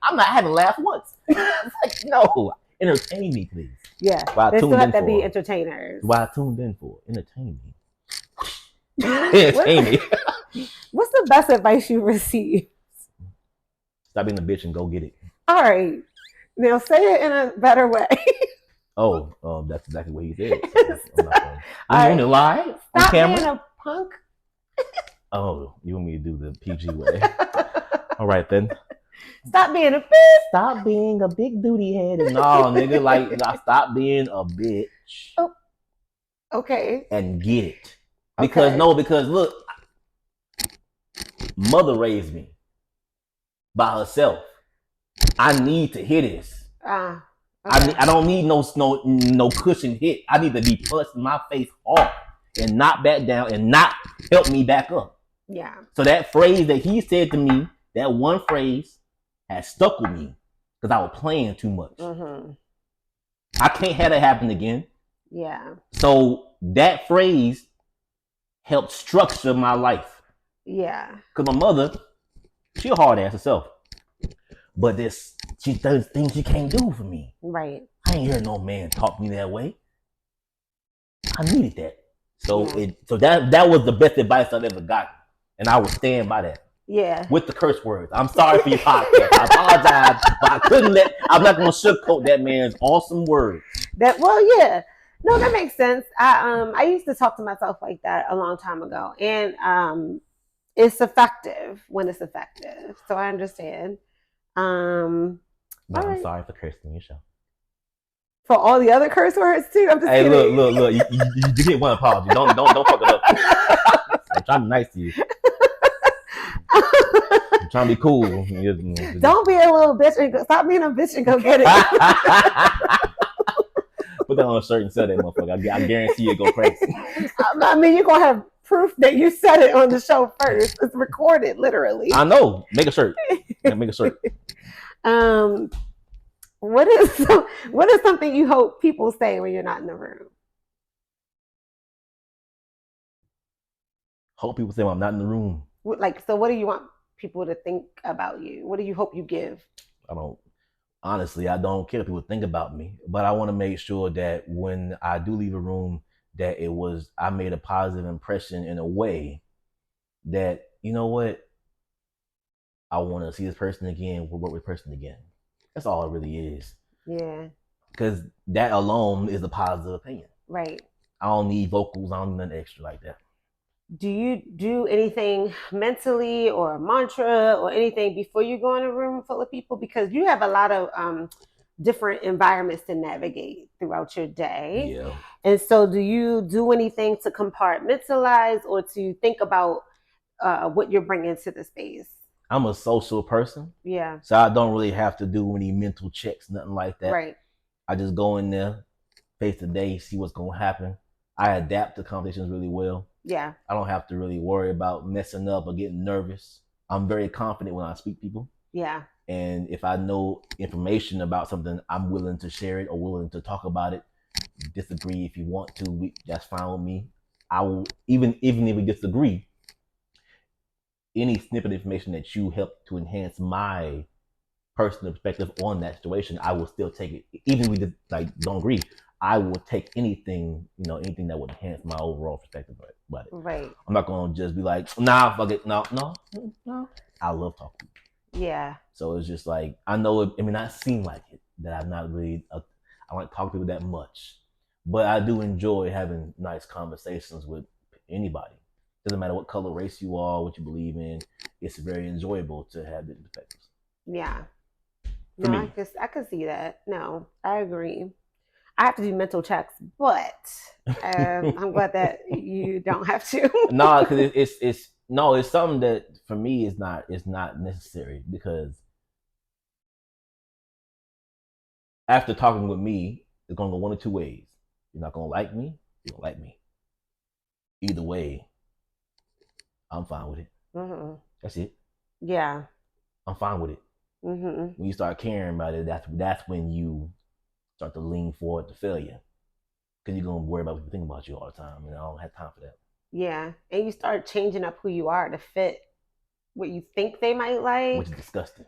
I haven't laughed once. It's like, no, entertain me, please. Yeah, they still have to be entertainers. Why I tuned in for? Entertain me. Entertain me. What's the best advice you received? Stop being a bitch and go get it. All right, now say it in a better way. That's exactly what he said. So I'm going to lie on camera? Being a punk. Oh, you want me to do the PG way? All right then. Stop being a bitch. Stop being a big duty head. No, nigga, like stop being a bitch. Oh. Okay. And get it. Because look, mother raised me by herself. I need to hear this. Okay. I don't need no cushion hit. I need to be punched in my face hard and not back down and not help me back up. Yeah. So that phrase that he said to me, that one phrase, has stuck with me because I was playing too much. Mm-hmm. I can't have that happen again. Yeah. So that phrase helped structure my life. Yeah. Because my mother, she a hard ass herself. But she does things she can't do for me. Right. I ain't heard no man talk to me that way. I needed that. So that was the best advice I've ever gotten. And I would stand by that. Yeah. With the curse words. I'm sorry for your podcast. I apologize, but I'm not gonna sugarcoat that man's awesome words. Yeah. No, that makes sense. I used to talk to myself like that a long time ago, and it's effective when it's effective. So I understand. Um, But all I'm right. sorry for cursing your show. For all the other curse words too. I'm just Hey, look, kidding. look, look. You get one apology. Don't fuck it up. I'm trying to be nice to you. I'm trying to be cool. Don't be a little bitch and stop being a bitch and go get it. Put that on a shirt and sell that motherfucker. I guarantee you go crazy. I mean, you're gonna have proof that you said it on the show first. It's recorded, literally. I know. Make a shirt. Make a shirt. Um, what is what is something you hope people say when you're not in the room? Hope people say well, I'm not in the room. Like, so what do you want people to think about you? What do you hope you give? I don't. Honestly, I don't care if people think about me, but I want to make sure that when I do leave a room, that I made a positive impression in a way that you know what I want to see this person again, work with this person again. That's all it really is. Yeah. Because that alone is a positive opinion. Right. I don't need vocals. I don't need nothing extra like that. Do you do anything mentally or a mantra or anything before you go in a room full of people? Because you have a lot of different environments to navigate throughout your day. Yeah. And so, do you do anything to compartmentalize or to think about what you're bringing to the space? I'm a social person. Yeah. So I don't really have to do any mental checks, nothing like that. Right. I just go in there, face the day, see what's going to happen. I adapt to conversations really well. Yeah. I don't have to really worry about messing up or getting nervous. I'm very confident when I speak to people. Yeah. And if I know information about something, I'm willing to share it or willing to talk about it. Disagree if you want to, that's fine with me. I will even if we disagree, any snippet of information that you help to enhance my personal perspective on that situation, I will still take it. Even if we just, like don't agree, I will take anything, anything that would enhance my overall perspective about it. Right. I'm not gonna just be like, nah, fuck it, no. I love talking. Yeah. So it's just like I know it may not seem like it that I'm not really I like talking to people that much, but I do enjoy having nice conversations with anybody. Doesn't matter what color, race you are, what you believe in. It's very enjoyable to have different perspectives. Yeah. For No, me. I could see that. No, I agree. I have to do mental checks, but I'm glad that you don't have to. No, because it's no, it's something that for me is not necessary because after talking with me, it's gonna go one of two ways. You're not gonna like me. You don't like me. Either way, I'm fine with it. Mm-hmm. That's it. Yeah. I'm fine with it. Mm-hmm. When you start caring about it, that's when you start to lean forward to failure because you're gonna worry about what people think about you all the time, and I don't have time for that. Yeah, and you start changing up who you are to fit what you think they might Which like, is disgusting.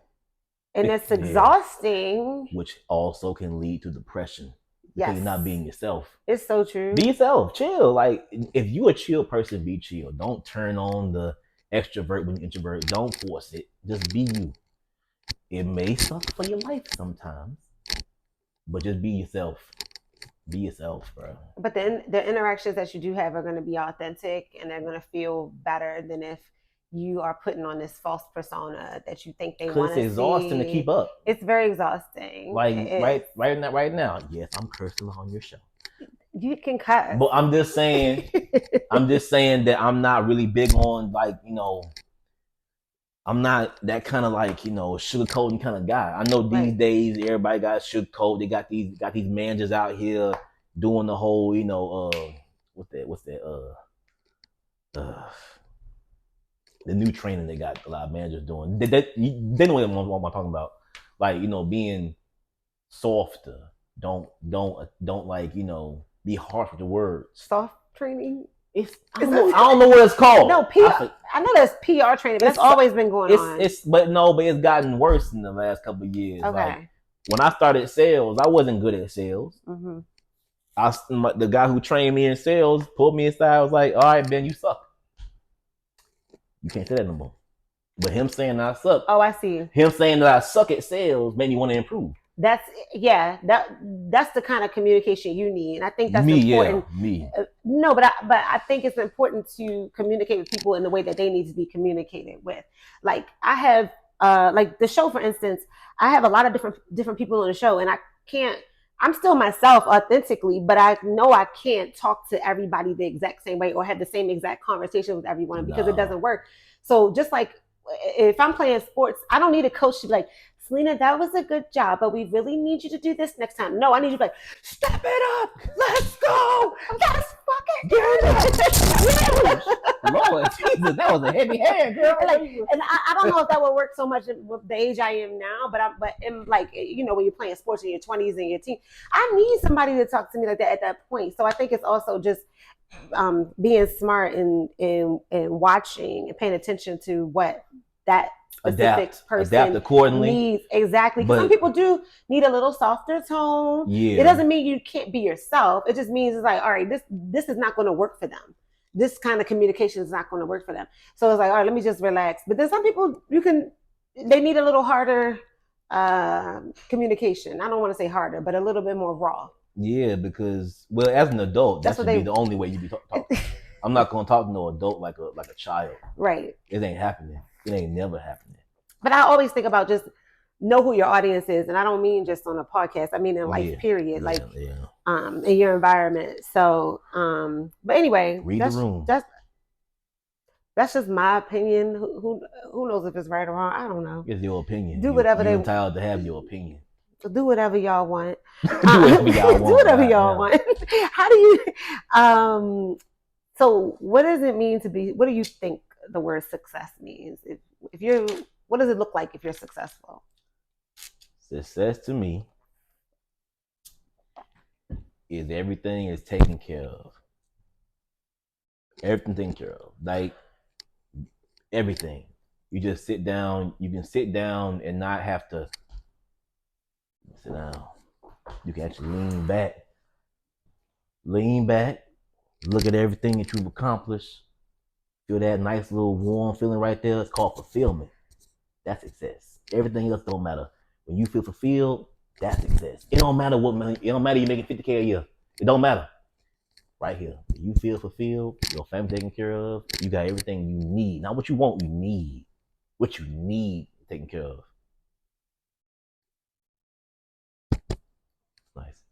and it's Yeah. exhausting. Which also can lead to depression because Yes, you're not being yourself. it's so true. Be yourself. Chill. Like if you a chill person, be chill. Don't turn on the extrovert when you introvert. Don't force it. Just be you. It may suck for your life sometimes, but just be yourself. Be yourself, bro. But then the interactions that you do have are going to be authentic, and they're going to feel better than if you are putting on this false persona that you think they Cause want it's to exhausting to see. keep up. It's very exhausting. Like right now. Yes, I'm cursing on your show. You can cut. But I'm just saying that I'm not really big on I'm not that kind of sugarcoating kind of guy. I know these days everybody got sugarcoat. They got these managers out here doing the whole what's that the new training they got a lot of managers doing. They know what I'm talking about. Like being softer. Don't be harsh with the words. Soft training. I don't know what it's called. No, PR. I know there's PR training, but it's always been going on. But it's gotten worse in the last couple of years. Okay. Like when I started sales, I wasn't good at sales. Mm-hmm. The guy who trained me in sales pulled me aside. I was like, "All right, Ben, you suck. You can't say that no more." But him saying that I suck. Oh, I see. Him saying that I suck at sales made me want to improve. that's that's the kind of communication you need, and I think that's Me, yeah, important. me. No, but I think it's important to communicate with people in the way that they need to be communicated with. Like I have like the show, for instance, I have a lot of different people on the show, and I can't. I'm still myself authentically, but I know I can't talk to everybody the exact same way or have the same exact conversation with everyone because it No. doesn't work. So just like if I'm playing sports, I don't need a coach to be like, Selena, that was a good job, but we really need you to do this next time. No, I need you to be like, step it up, let's go, let's fucking do it. Lord Jesus, that was a heavy hand, girl. And I don't know if that would work so much with the age I am now, but in like when you're playing sports in your 20s and your teens, I need somebody to talk to me like that at that point. So I think it's also just being smart and watching and paying attention to what that specific adapt person accordingly. needs exactly. Because some people do need a little softer tone. Yeah. It doesn't mean you can't be yourself. It just means it's like, all right, this is not going to work for them. This kind of communication is not going to work for them. So it's like, all right, let me just relax. But then some people they need a little harder communication. I don't want to say harder, but a little bit more raw. Yeah, because well, as an adult, that should be the only way you be talking. I'm not gonna talk to no adult like a child. Right. It ain't happening. It ain't never happening. But I always think about just know who your audience is, and I don't mean just on a podcast. I mean in life, period. In your environment. So, but anyway, read the room. That's just my opinion. Who knows if it's right or wrong? I don't know. It's your opinion. Do whatever you're entitled to have your opinion. Do whatever y'all want. Do whatever y'all want. Do whatever y'all want. How do you? So, what does it mean to be? What do you think the word success means? If you're, what does it look like if you're successful? Success to me is everything is taken care of. Everything taken care of. Like everything. You just sit down. You can sit down and not have to sit down. You can actually lean back, look at everything that you've accomplished, feel that nice little warm feeling right there. It's called fulfillment. That's success. Everything else don't matter. When you feel fulfilled, that's success. It don't matter what money. It don't matter you making $50K a year. It don't matter. Right here, you feel fulfilled. Your family taken care of. You got everything you need. Not what you want. You need what you need taken care of. Nice.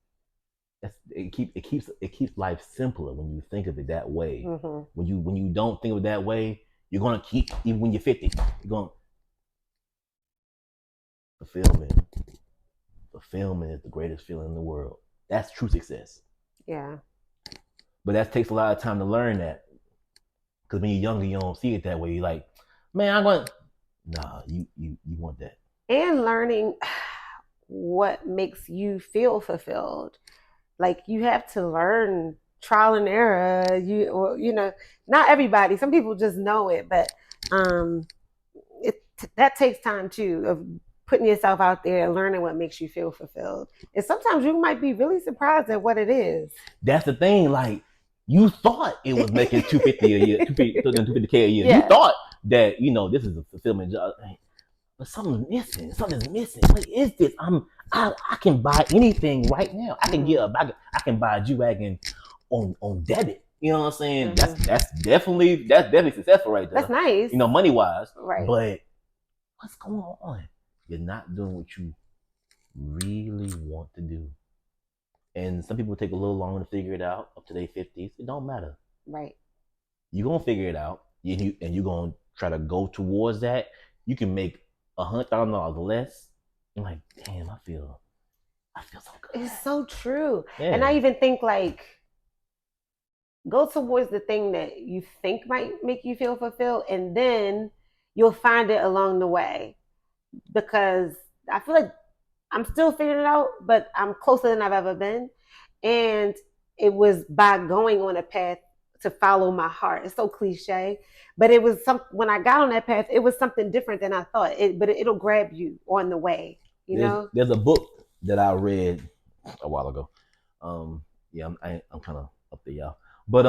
It keeps life simpler when you think of it that way. Mm-hmm. When you don't think of it that way, you're gonna keep even when you're 50. You're gonna fulfillment is the greatest feeling in the world. That's true success. Yeah. But that takes a lot of time to learn that. Because when you're younger, you don't see it that way. You're like, man, I want. Nah, you want that. And learning what makes you feel fulfilled. Like you have to learn trial and error. Not everybody. Some people just know it, but that takes time too of putting yourself out there and learning what makes you feel fulfilled. And sometimes you might be really surprised at what it is. That's the thing. Like you thought it was making $250 a year, $250K a year. Yeah. You thought that this is a fulfillment job, but something's missing. Something's missing. What is this? I can buy anything right now. I can get I can buy a G-Wagon on debit. You know what I'm saying? Mm-hmm. That's definitely successful right there. That's nice. Money wise. Right. But what's going on? You're not doing what you really want to do. And some people take a little longer to figure it out up to their 50s. It don't matter. Right. You're going to figure it out. And you're going to try to go towards that. You can make $100,000 less. I'm like, damn, I feel so good. It's so true. Yeah. And I even think like, go towards the thing that you think might make you feel fulfilled. And then you'll find it along the way. Because I feel like I'm still figuring it out, but I'm closer than I've ever been. And it was by going on a path to follow my heart. It's so cliche, but it was when I got on that path, it was something different than I thought. But it'll grab you on the way. There's a book that I read a while ago. I'm kind of up there, y'all. But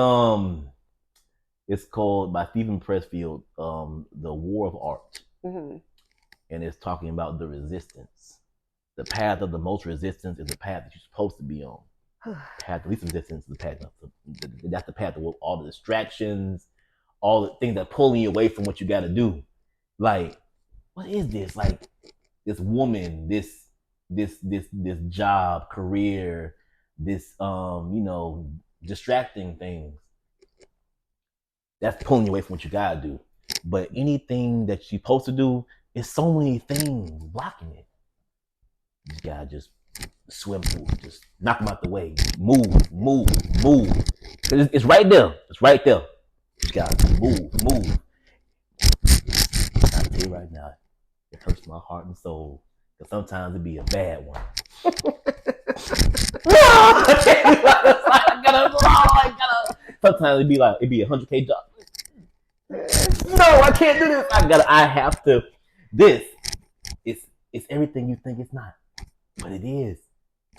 it's called by Stephen Pressfield, The War of Art. Mm-hmm. And it's talking about the resistance. The path of the most resistance is the path that you're supposed to be on. Path of least resistance is the path that's the path of all the distractions, all the things that pulling you away from what you got to do. Like, what is this? Like, this woman, this job, career, this distracting things that's pulling you away from what you gotta do. But anything that you're supposed to do, is so many things blocking it. You gotta just swim through it, just knock them out the way, move. Cause it's right there. It's right there. You gotta move. I'll tell you right now, it hurts my heart and soul. Cause sometimes it be a bad one. Sometimes it be 100K job. No, I can't do this. I have to. This it's everything you think it's not, but it is.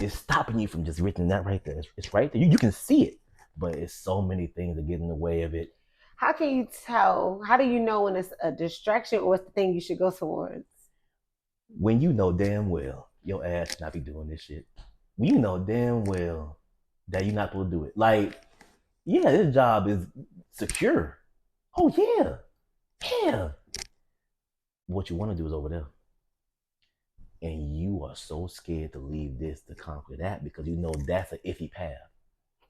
It's stopping you from just reaching that right there. It's right there. You can see it, but it's so many things that get in the way of it. How can you tell? How do you know when it's a distraction or it's the thing you should go towards? When you know damn well your ass should not be doing this shit. When you know damn well that you're not supposed to do it. Like, yeah, this job is secure. Oh yeah. What you want to do is over there, and you are so scared to leave this to conquer that because you know that's an iffy path.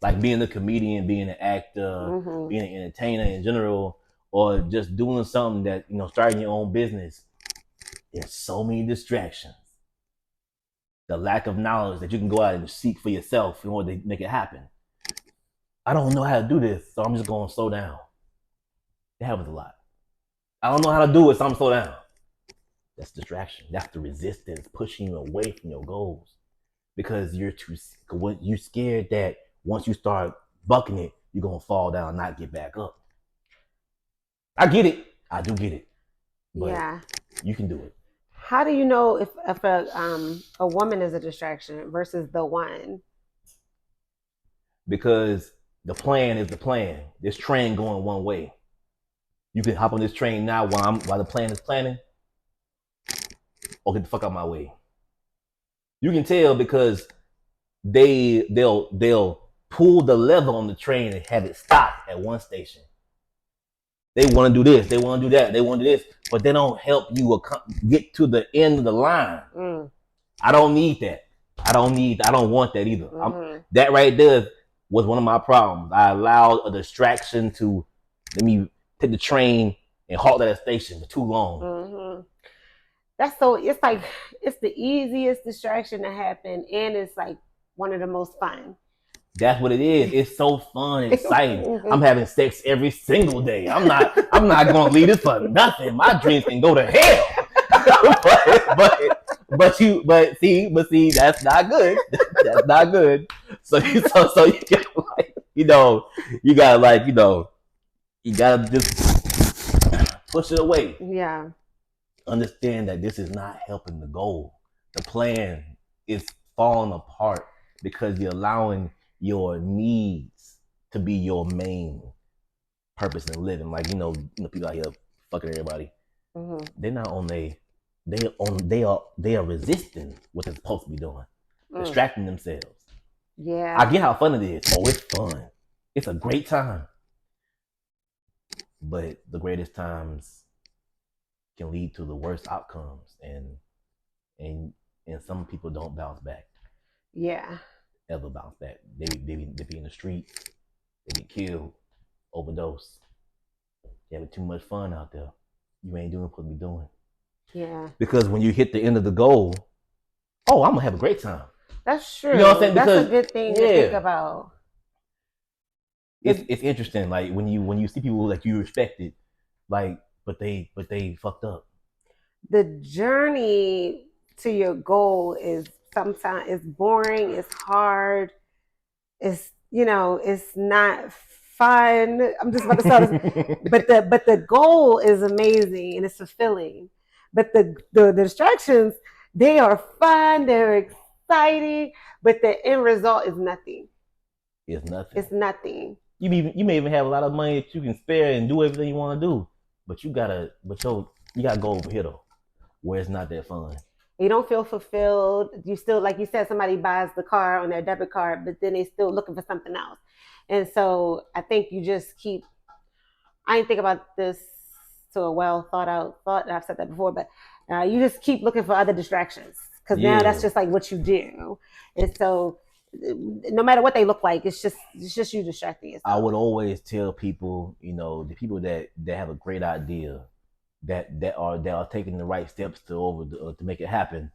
Like being a comedian, being an actor, being an entertainer in general, or just doing something that, starting your own business. There's so many distractions. The lack of knowledge that you can go out and seek for yourself in order to make it happen. I don't know how to do this, so I'm just going to slow down. It happens a lot. I don't know how to do it, so I'm slow down. That's distraction. That's the resistance pushing you away from your goals because you're scared that once you start bucking it, you're gonna fall down, and not get back up. I get it. I do get it. But yeah, you can do it. How do you know if a woman is a distraction versus the one? Because the plan is the plan. This train going one way. You can hop on this train now while the plan is planning, or get the fuck out of my way. You can tell because they'll pull the lever on the train and have it stop at one station. They want to do this, they want to do that, they want to do this, but they don't help you get to the end of the line. I don't need that. I don't want that either. That right there was one of my problems. I allowed a distraction to let me take the train and halt at a station for too long. That's so. It's like it's the easiest distraction to happen, and it's like one of the most fun. That's what it is. It's so fun and exciting. I'm having sex every single day. I'm not gonna leave this for nothing. My dreams can go to hell. but see, that's not good. That's not good. So you gotta just push it away. Yeah. Understand that this is not helping the goal. The plan is falling apart because you're allowing your needs to be your main purpose in living. Like, people out here fucking everybody. They're not on they are resisting what they're supposed to be doing. Distracting themselves. Yeah. I get how fun it is. Oh, it's fun. It's a great time. But the greatest times can lead to the worst outcomes, and some people don't bounce back. Yeah. Ever bounce back. They be in the streets, they get killed, overdose. You're having too much fun out there. You ain't doing what you're supposed to be doing. Yeah. Because when you hit the end of the goal, I'm gonna have a great time. That's true. You know what I'm saying? Because, that's a good thing to think about. It's interesting, like when you see people that you respected, like but they fucked up. The journey to your goal is sometimes it's boring, it's hard, it's not fun. I'm just about to start but the goal is amazing and it's fulfilling. But the distractions, they are fun, they're exciting, but the end result is nothing. It's nothing. It's nothing. You may even have a lot of money that you can spare and do everything you want to do, but you gotta go over here though, where it's not that fun. You don't feel fulfilled. You still, like you said, somebody buys the car on their debit card, but then they still looking for something else. And so I think you just keep. I didn't think about this to a well thought out thought. And I've said that before, but you just keep looking for other distractions because now that's Yeah, just like what you do. And so no matter what they look like, it's just you distracting I yourself. would always tell people, the people that have a great idea, that are taking the right steps to make it happen.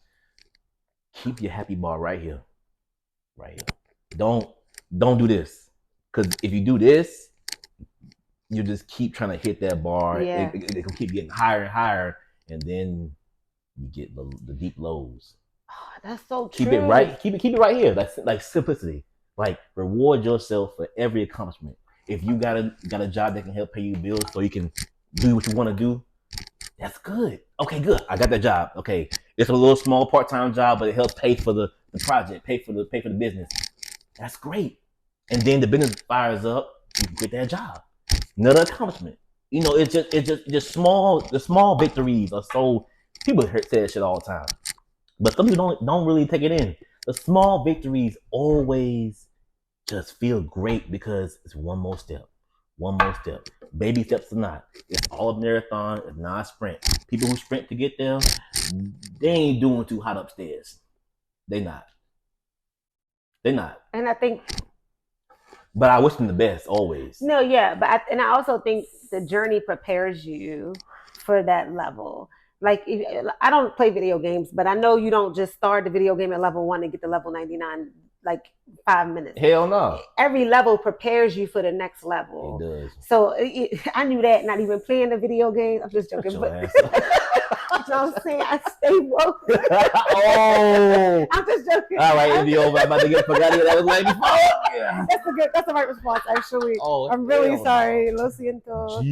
Keep your happy bar right here, right here. Don't don't do this, because if you do this, you just keep trying to hit that bar. Yeah. It can keep getting higher and higher, and then you get the deep lows. Oh, that's so Keep it true. right. Keep it right here. Like simplicity. Like reward yourself for every accomplishment. If you got a job that can help pay you bills, so you can do what you want to do, that's good. Okay, good. I got that job. Okay, it's a little small part time job, but it helps pay for the project, pay for the business. That's great. And then the business fires up, you get that job. Another accomplishment. It's just small. The small victories are so people say that shit all the time, but some people don't really take it in. The small victories always just feel great because it's one more step, one more step. Baby steps or not, it's all a marathon. It's not a sprint. People who sprint to get there, they ain't doing too hot upstairs. They not. They not. And I think But I wish them the best always. no, yeah, but I also think the journey prepares you for that level. Like I don't play video games, but I know you don't just start the video game at level 1 and get to level 99 like 5 minutes. Hell no. Every level prepares you for the next It level. does. So I knew that. Not even playing the video game. I'm just joking, but you know what I'm saying, I stay woke. Oh, I'm just joking. all right, Indy over. I'm about to get forgot that was like before. Yeah. That's the right response, actually. Oh, I'm really sorry. No. Lo siento.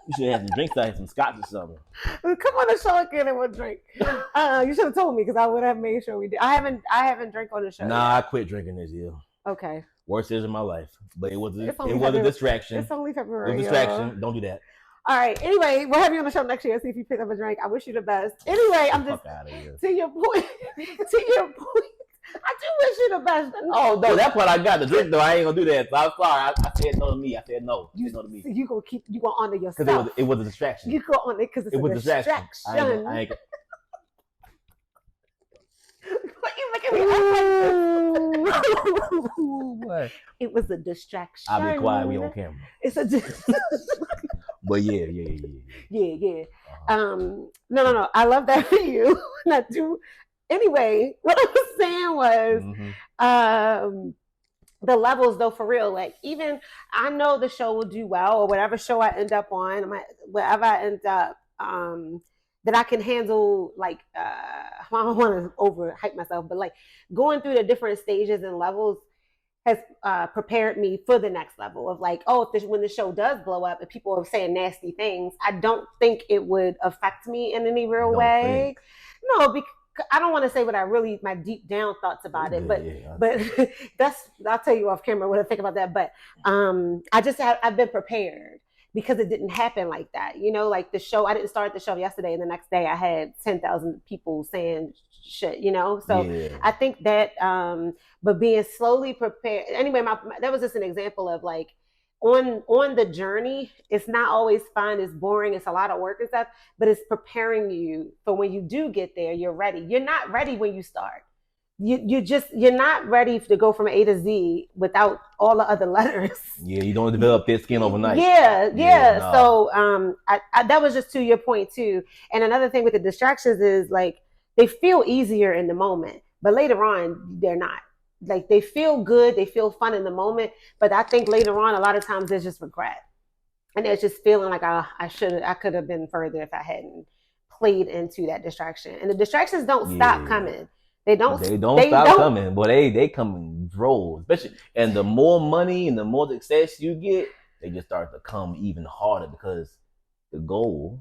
You should have some drinks, like some scotch or something. Come on the show again and we'll drink. You should have told me because I would have made sure we did. I haven't drank on the show. Nah, yet. I quit drinking this year. Okay. Worst years of my life, but it was a February. distraction. It's only February. It was a distraction. Don't do that. All right. Anyway, we'll have you on the show next year. See if you pick up a drink. I wish you the best. Anyway, I'm just to your point. To your point. I do wish you the best. Oh no, that's what I got. The drink though, I ain't gonna do that. So I'm sorry. I said no to me. I said no. You no to me. You gonna honor yourself. Because it was a distraction. You go on it because it was a distraction. I ain't What you looking at me what? It was a distraction. I'll be quiet. We on camera. It's a. But yeah. Yeah. No. I love that for you. Not do. Anyway, what I was saying was, the levels though, for real. Like even I know the show will do well, or whatever show I end up on, wherever I end up, that I can handle. Like I don't want to overhype myself, but like going through the different stages and levels has prepared me for the next level of like, oh, when the show does blow up and people are saying nasty things, I don't think it would affect me in any real way. No, because I don't want to say what my deep down thoughts about it, but I'll tell you off camera what I think about that. But I've been prepared because it didn't happen like that. Like the show, I didn't start the show yesterday and the next day I had 10,000 people saying shit, So I think that, but being slowly prepared. Anyway, that was just an example of like, on the journey, it's not always fun, it's boring, it's a lot of work and stuff, but it's preparing you for when you do get there, you're ready. You're not ready when you start. You're not ready to go from A to Z without all the other letters. Yeah, you don't develop thick skin overnight. Yeah. No. So that was just to your point too. And another thing with the distractions is like they feel easier in the moment, but later on they're not. Like they feel good, they feel fun in the moment, but I think later on a lot of times there's just regret, and there's just feeling like I could have been further if I hadn't played into that distraction. And the distractions don't stop coming. They don't stop coming, but they come in droves, especially. And the more money and the more success you get, they just start to come even harder because the goal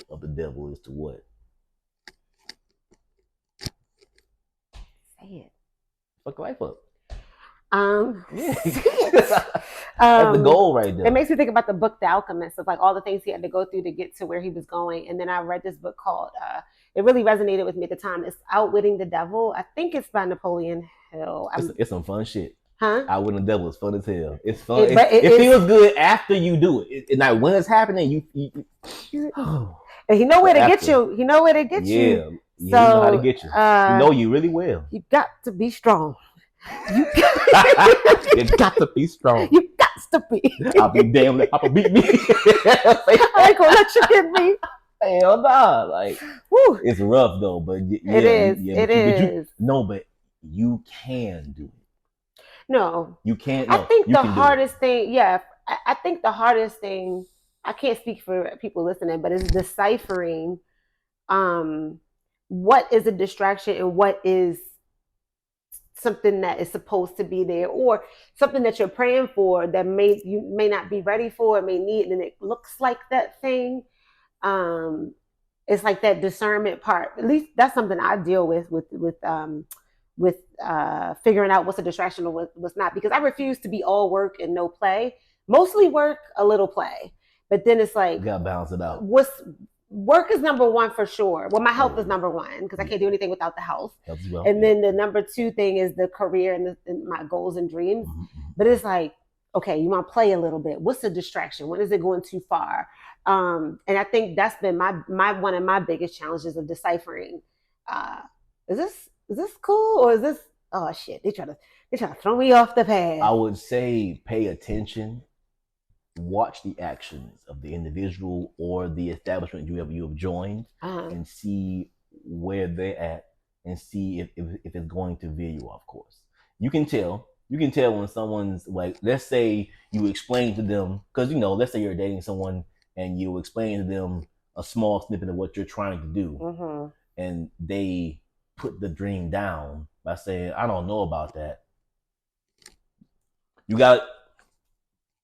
of the devil is to what? Say it. Fuck life up. That's the goal right there. It makes me think about the book The Alchemist, of like all the things he had to go through to get to where he was going. And then I read this book called it really resonated with me at the time. It's Outwitting the Devil. I think it's by Napoleon Hill. It's some fun shit. Huh? Outwitting the Devil is fun as hell. It's fun. It feels good after you do it. Like when it's happening, and he know where to get you. He know where to get you. So, you know how to get you. You know you really well. You got to be strong. You got to be strong. You got to be. I'll be damn if Papa beat me. I ain't gonna let you get me. Hell nah. Like, whew. It's rough though, but yeah, it is. It is. But you can do it. No, you can't. I think the hardest thing. Yeah, I think the hardest thing. I can't speak for people listening, but it's deciphering what is a distraction and what is something that is supposed to be there, or something that you're praying for that you may not be ready for, may need, and it looks like that thing. It's like that discernment part. At least that's something I deal with figuring out what's a distraction or what's not, because I refuse to be all work and no play. Mostly work, a little play. But then it's like, you gotta balance it out. Work is number one for sure. Well, my health is number one because I can't do anything without the health. Well. And then the number two thing is the career and my goals and dreams. Mm-hmm. But it's like, okay, you want to play a little bit. What's the distraction? When is it going too far? And I think that's been my one of my biggest challenges of deciphering. Is this cool, or is this, oh shit, they try to throw me off the path. I would say pay attention. Watch the actions of the individual or the establishment you have joined, and see where they're at, and see if it's going to veer you off course. You can tell when someone's like, let's say you explain to them, because let's say you're dating someone and you explain to them a small snippet of what you're trying to do, and they put the dream down by saying, I don't know about that.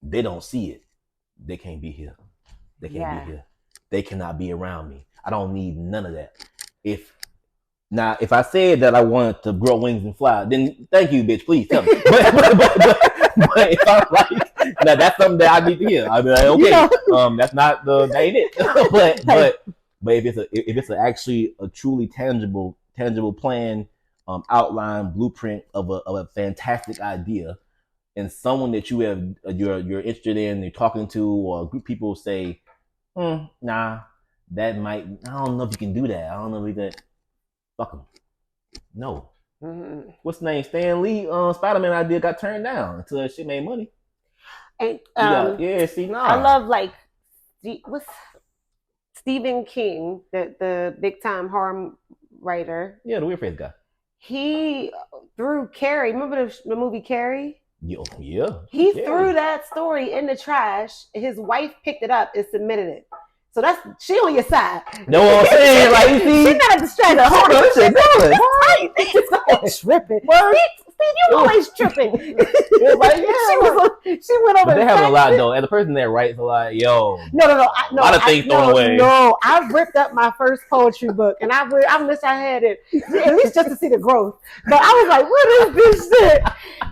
They don't see it. They can't be here. They can't be here. They cannot be around me. I don't need none of that. If I said that I wanted to grow wings and fly, then thank you, bitch. Please tell me. But if I'm like, now that's something that I need to hear. I'll be like, okay, that's not that ain't it. but if it's actually a truly tangible plan, outline, blueprint of a fantastic idea, and someone that you're interested in, you're talking to, or a group of people say, nah, that might, I don't know if you can do that. I don't know if you can. Fuck them. No. Mm-hmm. What's the name? Stan Lee Spider-Man idea got turned down until that shit made money. And I love like what's Stephen King, the big time horror writer. Yeah, the weird face guy. He threw Carrie. Remember the movie Carrie? Yeah. He threw that story in the trash. His wife picked it up and submitted it. So she on your side. No, what I'm saying, like, you see, she's not a distraction. Hold on, shit good. Tripping. Steve, you always tripping. Like, she went over. But they're having a lot though. As a person that writes a lot, No. A lot of things thrown away. No, I ripped up my first poetry book, and I wish I had it at least just to see the growth. But I was like, what is this shit?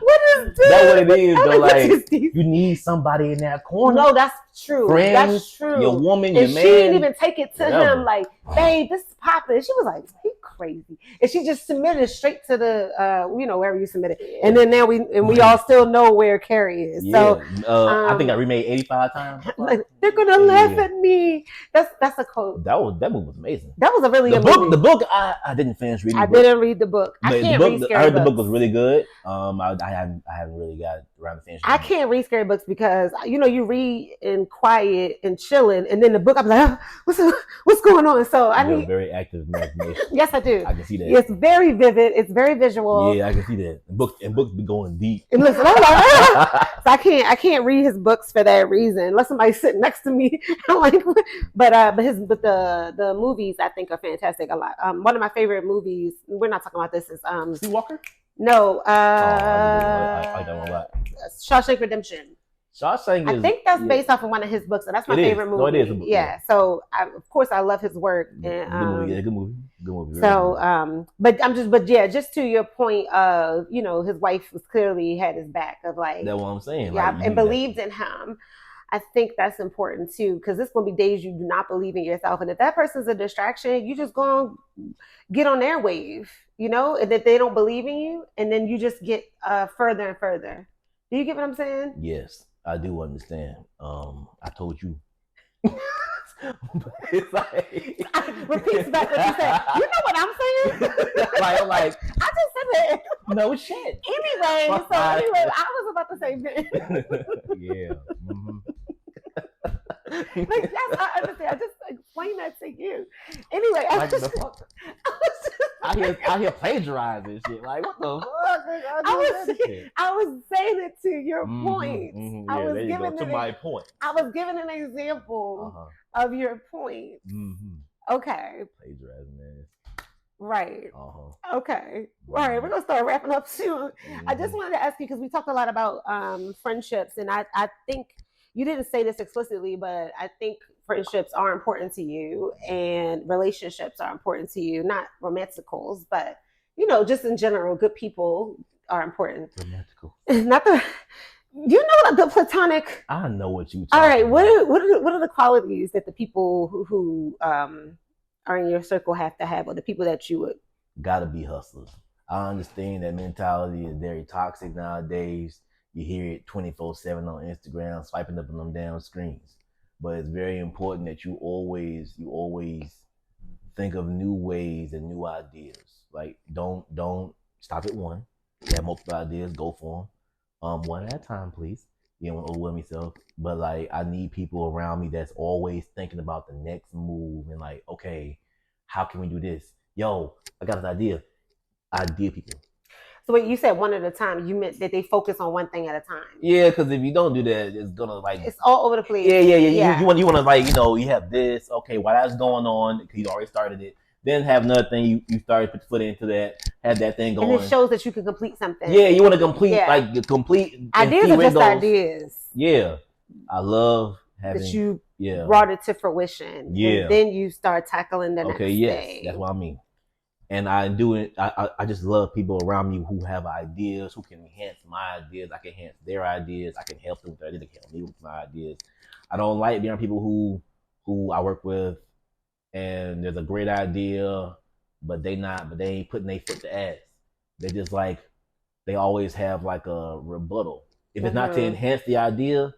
What is this? That's what it is, though. Like, you need somebody in that corner. No, that's true. Friends, that's true. Your woman, your man. She didn't even take it to him like, babe, this is popping. She was like, he crazy. And she just submitted it straight to the wherever you submit it. And then we all still know where Carrie is. Yeah. So I think I remade 85 times. Like, they're gonna laugh at me. That's a quote. That movie was amazing. That was a really good movie. The book I didn't finish reading. I didn't read the book. I can't read scary books. I heard the book was really good. I haven't really got around to finishing. I can't read scary books because you read in quiet and chilling, and then the book I'm like, what's going on? So I need a very active imagination. Yes, I do. I can see that. It's very vivid. It's very visual. Yeah, I can see that. Books be going deep. And listen, I'm like, so I can't read his books for that reason unless somebody's sitting next to me. I'm like, but the movies I think are fantastic a lot. One of my favorite movies. We're not talking about this. Is Sea Walker? No. I like that one a lot. Shawshank Redemption. Shawshank I is think that's based off of one of his books, and that's my it is. favorite No, it is a movie. book. Yeah, Yeah, so of course I love his work, good movie. Yeah, good movie. Good movie. Very good so movie. but yeah, just to your point of his wife was clearly had his back of like, That's what I'm saying. Like yeah, you and need that. believed in him. I think that's important too, because there's gonna be days you do not believe in yourself, and if that person's a distraction, you just gonna get on their wave, and that they don't believe in you, and then you just get further and further. Do you get what I'm saying? Yes, I do understand. I told you. It's like Repeats back what you said. You know what I'm saying? like I just said it. no shit. Anyway, I was about to say this. Yeah. Like, yes, I understand. I just explained that to you. Anyway, like the fuck. I hear plagiarizing shit. Like what the fuck? I was saying it to your point. Mm-hmm. I Yeah, was there you giving go. To my point. I was giving an example of your point. Okay. Plagiarizing this. Right. Okay. All right. We're gonna start wrapping up soon. I just wanted to ask you because we talked a lot about friendships, and I think you didn't say this explicitly, but I think friendships are important to you, and relationships are important to you. Not romanticals, but just in general, good people are important. Romantical. Not the. The platonic. I know what you. All right. What are the qualities that the people who are in your circle have to have, or the people that you would? Gotta be hustlers. I understand that mentality is very toxic nowadays. You hear it 24/7 on Instagram, swiping up on them damn screens. But it's very important that you always think of new ways and new ideas. Like don't stop at one. You have multiple ideas, go for them. One at a time, please. You don't want to overwhelm yourself. But like I need people around me that's always thinking about the next move and like, okay, how can we do this? Yo, I got this idea people. So what you said one at a time, you meant that they focus on one thing at a time. Yeah, because if you don't do that, it's gonna like it's all over the place. Yeah. You want to like you have this. Okay, while that's going on, because you already started it. Then have another thing you started to put foot into that. Have that thing going. And it shows that you can complete something. Yeah, you want to complete complete ideas are just ideas. Yeah, I love having that you brought it to fruition. Yeah, and then you start tackling the next day. That's what I mean. And I do it. I just love people around me who have ideas, who can enhance my ideas. I can enhance their ideas. I can help them with their ideas. They can help me with my ideas. I don't like being around people who I work with, and there's a great idea, but they ain't putting their foot to ass. They just like they always have like a rebuttal. If it's not to enhance the idea,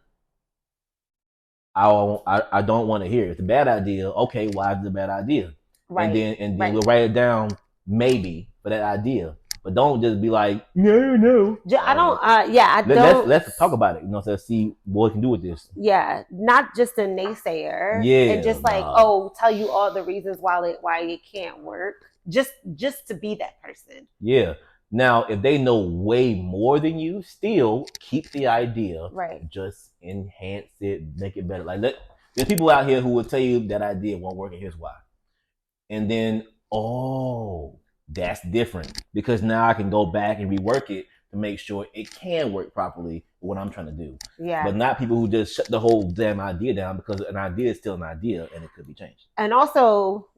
I don't want to hear it. If it's a bad idea, okay, why is it a bad idea? Right. And then we'll write it down maybe for that idea. But don't just be like, no. I don't. I don't. Let's talk about it. Let's see what we can do with this. Yeah, not just a naysayer. Yeah, and just like tell you all the reasons why it can't work. Just to be that person. Yeah. Now, if they know way more than you, still keep the idea. Right. Just enhance it, make it better. Like there's people out here who will tell you that idea won't work, and here's why. And then, that's different because now I can go back and rework it to make sure it can work properly for what I'm trying to do. Yeah. But not people who just shut the whole damn idea down because an idea is still an idea and it could be changed. And also,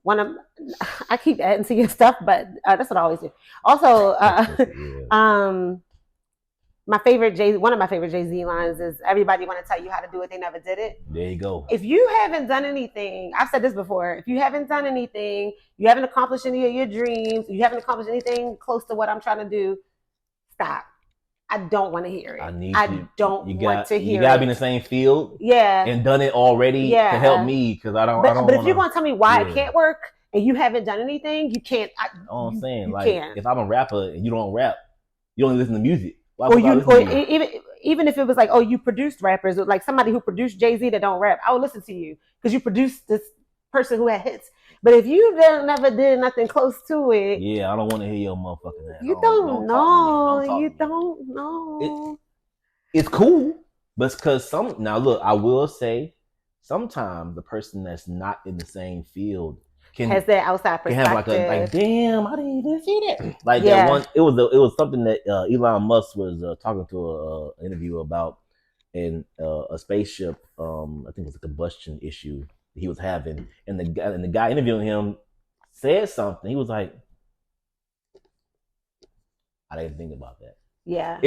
I keep adding to your stuff, but that's what I always do. Also, one of my favorite Jay-Z lines is everybody want to tell you how to do it, they never did it. There you go. If you haven't done anything, I've said this before, if you haven't done anything, you haven't accomplished any of your dreams, you haven't accomplished anything close to what I'm trying to do, stop. I don't want to hear it. I don't want to hear it. You gotta be in the same field. Yeah. And done it already to help me because I don't. But if you're gonna tell me why it can't work and you haven't done anything, you can't. I'm saying, like, if I'm a rapper and you don't rap, you don't listen to music. Or even if it was like, you produced rappers, like somebody who produced Jay-Z that don't rap, I would listen to you because you produced this person who had hits. But if you never did nothing close to it, I don't want to hear your motherfucking ass. You don't know. You don't know. It's cool, but because now look, I will say, sometimes the person that's not in the same field has that outside perspective. Can have like damn, I didn't even see that. Like that one, it was something that Elon Musk was talking to an interview about. and a spaceship. I think it was a combustion issue he was having, and the guy interviewing him said something. He was like, "I didn't think about that." Yeah.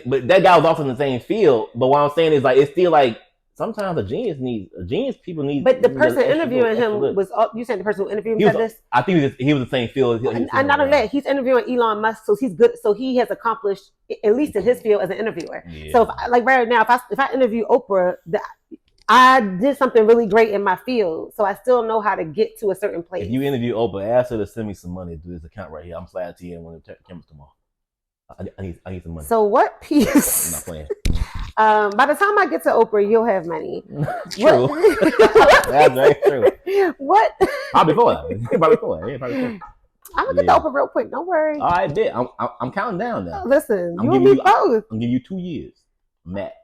But that guy was also in the same field. But what I'm saying is like, it's still like sometimes a genius people need. But the person extra interviewing him look. was, you said the person who interviewed him He was, said this? I think he was the same field. He was And not only that, he's interviewing Elon Musk, so he's good. So he has accomplished, at least in his field, as an interviewer. Yeah. So, like right now, if I interview Oprah, I did something really great in my field, so I still know how to get to a certain place. If you interview Oprah, ask her to send me some money to this account right here. I'm sliding to you when the cameras come off. I need some money. So what piece? I'm not playing. By the time I get to Oprah, you'll have money. True. That's very true. What? Probably before that. Probably before. Yeah, probably before. I'm gonna get to Oprah real quick. Don't worry. All right, bet. I'm counting down now. Listen, you and me both. I'm giving you 2 years max.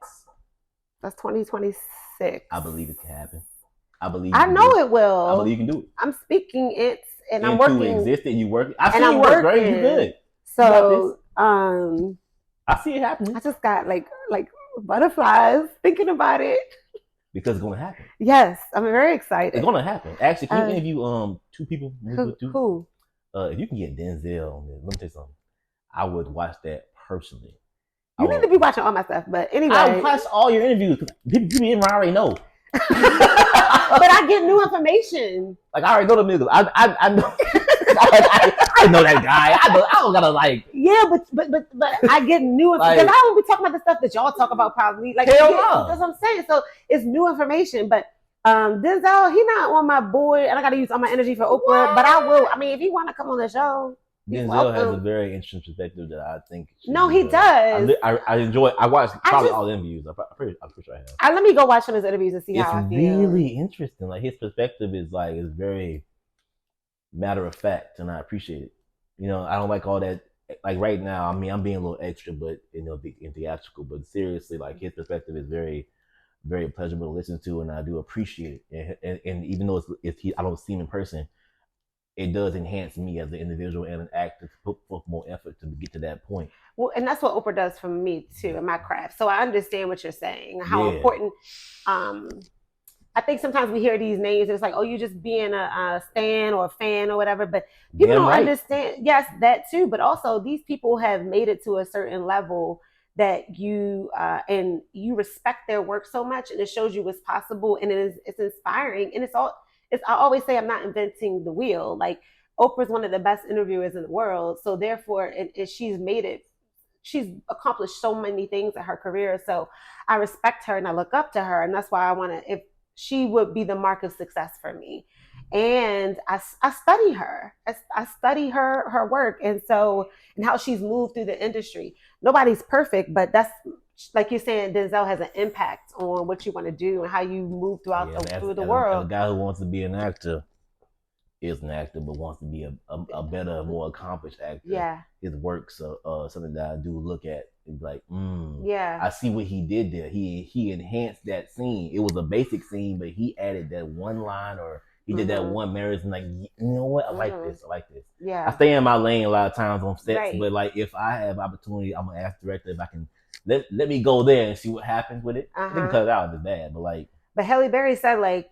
That's 2026. I believe it can happen. I know it will. I believe you can do it. I'm speaking it, and I'm working. Existed. You work. I see you work. Right? You good. So I see it happening. I just got like butterflies thinking about it. Because it's gonna happen. Yes, I'm very excited. It's gonna happen. Actually, can you interview 2 people? Who? If you can get Denzel on this, let me tell you something. I would watch that personally. You need to be watching all my stuff, but anyway. I watch all your interviews because people in already know. But I get new information. Like I already know the niggas. I know. I know that guy. I don't gotta like. Yeah, but I get new information because I don't be talking about the stuff that y'all talk about probably. Like hell no. That's what I'm saying. So it's new information, but. Denzel, he not on my board, and I got to use all my energy for Oprah. What? But I will. I mean, if he want to come on the show, Denzel has a very interesting perspective that I think. No, he does. I enjoy. I watched probably all the interviews. I'm pretty sure I have. Let me go watch some of his interviews and see how I feel. It's really interesting. Like his perspective is very matter of fact, and I appreciate it. You know, I don't like all that. Like right now, I mean, I'm being a little extra, but in theatrical. But seriously, like his perspective is very pleasurable to listen to, and I do appreciate it. And even though I don't see him in person, it does enhance me as an individual and an actor to put forth more effort to get to that point. Well, and that's what Oprah does for me too in my craft. So I understand what you're saying, how important. I think sometimes we hear these names and it's like, oh, you just being a stan or a fan or whatever, but people don't understand. Yes, that too, but also these people have made it to a certain level that you and you respect their work so much, and it shows you what's possible, and it's inspiring, and I always say I'm not inventing the wheel. Like Oprah's one of the best interviewers in the world, so therefore she's accomplished so many things in her career. So I respect her and I look up to her, and that's why I want to. If she would be the mark of success for me, and I study her. I study her work, and how she's moved through the industry. Nobody's perfect, but that's like you're saying. Denzel has an impact on what you want to do and how you move through the world. A guy who wants to be an actor is an actor, but wants to be a better, more accomplished actor. Yeah, his works are something that I do look at and be like, yeah, I see what he did there. He enhanced that scene. It was a basic scene, but he added that one line or. He did that one marriage and like, you know what? I like this. Yeah. I stay in my lane a lot of times on sets, but like if I have opportunity, I'm gonna ask the director if I can let me go there and see what happens with it. They can cut it out, it's bad, but like. But Halle Berry said like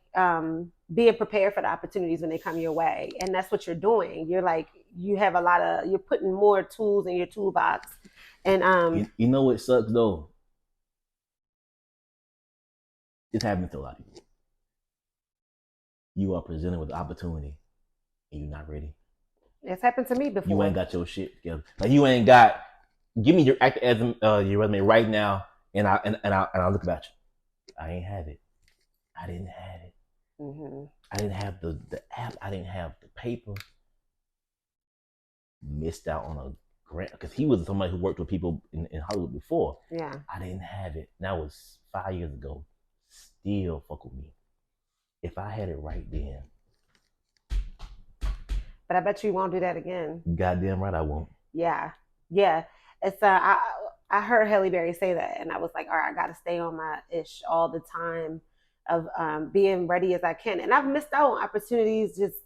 being prepared for the opportunities when they come your way, and that's what you're doing. You're like you're putting more tools in your toolbox, and you know what sucks though? This happens to a lot of people. You are presented with the opportunity and you're not ready. It's happened to me before. You ain't got your shit together. Like you ain't got. Give me your actor as your resume right now, and I'll look about you. I ain't have it. I didn't have it. Mm-hmm. I didn't have the app. I didn't have the paper. Missed out on a grant because he was somebody who worked with people in Hollywood before. Yeah. I didn't have it. That was 5 years ago. Still fuck with me. If I had it right then. But I bet you won't do that again. Goddamn right I won't. Yeah. Yeah. It's I heard Halle Berry say that, and I was like, all right, I gotta stay on my ish all the time of being ready as I can. And I've missed out on opportunities just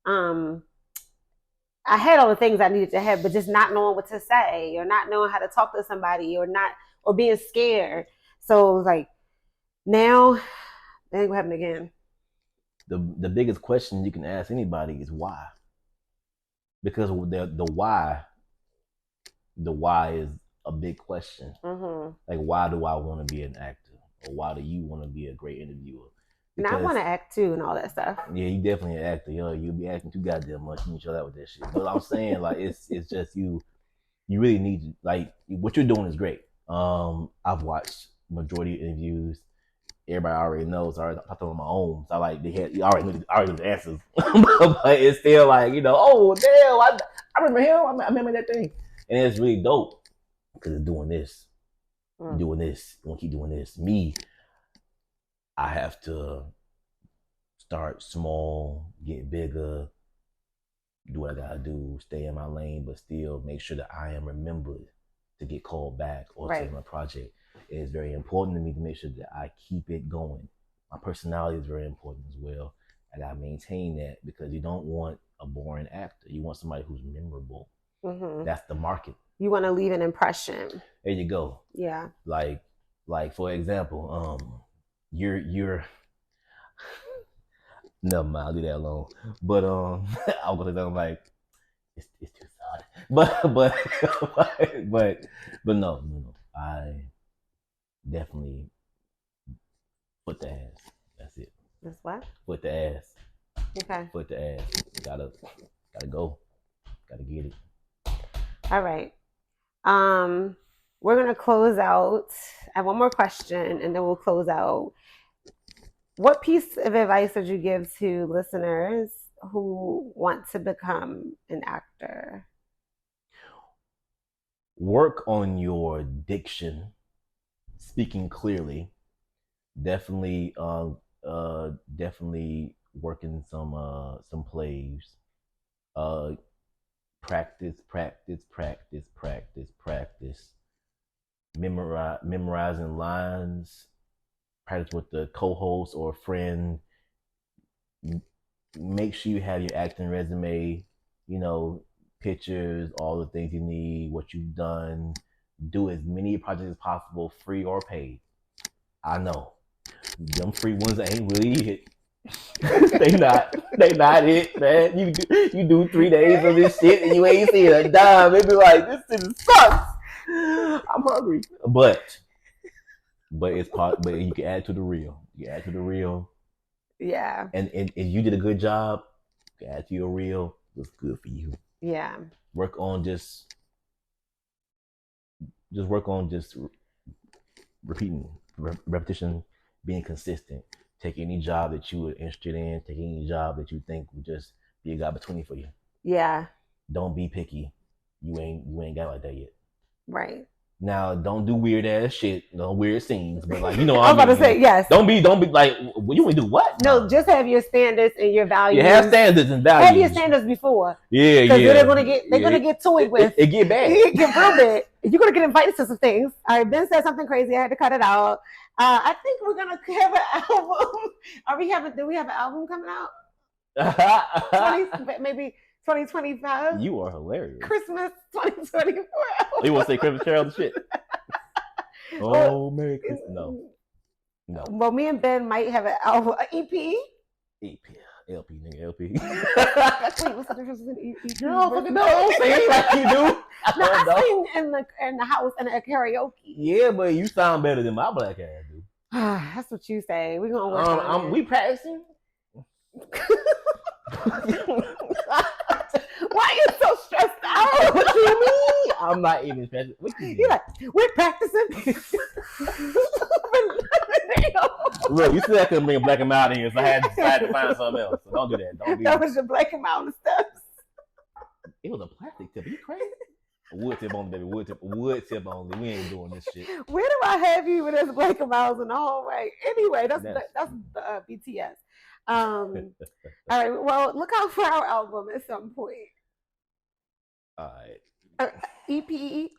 I had all the things I needed to have, but just not knowing what to say or not knowing how to talk to somebody or being scared. So like now, that ain't gonna happen again. The biggest question you can ask anybody is why, because the why is a big question. Mm-hmm. Like, why do I want to be an actor, or why do you want to be a great interviewer? And I Because want to act too and all that stuff. yeah, you definitely an actor. Yo, you'll be acting too goddamn much. You can show that with that shit. But I'm saying, like, it's just you. You really need to, like, what you're doing is great. I've watched majority of interviews. Everybody already knows. I already talked on my own. So like I already knew the answers. But it's still like, oh damn, I remember him. I remember that thing, and it's really dope because it's doing this, doing this. You want to keep doing this. Me, I have to start small, get bigger, do what I gotta do, stay in my lane, but still make sure that I am remembered to get called back or Right. to my project. It is very important to me to make sure that I keep it going. My personality is very important as well. I gotta maintain that because you don't want a boring actor. You want somebody who's memorable. Mm-hmm. That's the market. You want to leave an impression. There you go. Yeah. Like for example, you're never mind, I'll leave that alone. But I'll go to them like it's too sad. But no. I definitely foot the ass. That's it. That's what? Foot the ass. Okay. Foot the ass. Gotta go. Gotta get it. All right. We're gonna close out. I have one more question and then we'll close out. What piece of advice would you give to listeners who want to become an actor? Work on your diction, speaking clearly. Definitely definitely working some plays. Practice. Memorizing lines, practice with the co-host or friend. Make sure you have your acting resume, pictures, all the things you need, what you've done. Do as many projects as possible, free or paid. I know them free ones ain't really it. they not it, man. You do 3 days of this shit and you ain't seeing a dime. It be like, this shit sucks. I'm hungry, but it's part. But you can add to the real. Yeah. And you did a good job. You can add to your reel. It's good for you. Yeah. Work on just repeating, repetition, being consistent. Take any job that you are interested in. Take any job that you think would just be a God-between for you. Yeah. Don't be picky. You ain't got like that yet. Right. Now, don't do weird ass shit, no weird scenes, but like, I was about to say, yes. Don't be like, you want to do what? No, just have your standards and your values. You have standards and values. Have your standards before. Yeah, because they're gonna get toyed with. It get bad. It get real bad. You're gonna get invited to some things. All right, Ben said something crazy. I had to cut it out. I think we're gonna have an album. Do we have an album coming out? Maybe 2025. You are hilarious. Christmas 2024. You want to say Christmas Carol and shit? Oh, Merry Christmas. No. Well, me and Ben might have an album, an EP. LP, nigga, LP. Wait, what's the difference in EP? Girl, fucking no, don't say it like you do. No, I sing in the house and at karaoke. Yeah, but you sound better than my black ass do. That's what you say. We're gonna work on it. We practicing. Why are you so stressed out? What you mean? I'm not even stressed. You're like, we're practicing. Look, you said I couldn't bring Black and Mild in here, so I had to find something else. So don't do that. That was your Black and Mild steps. It was a plastic tip. Are you crazy? Wood tip only, baby. Wood tip only. We ain't doing this shit. Where do I have you when there's Black and Miles in the hallway? Anyway, that's the BTS. All right. Well, look out for our album at some point. All right. EP.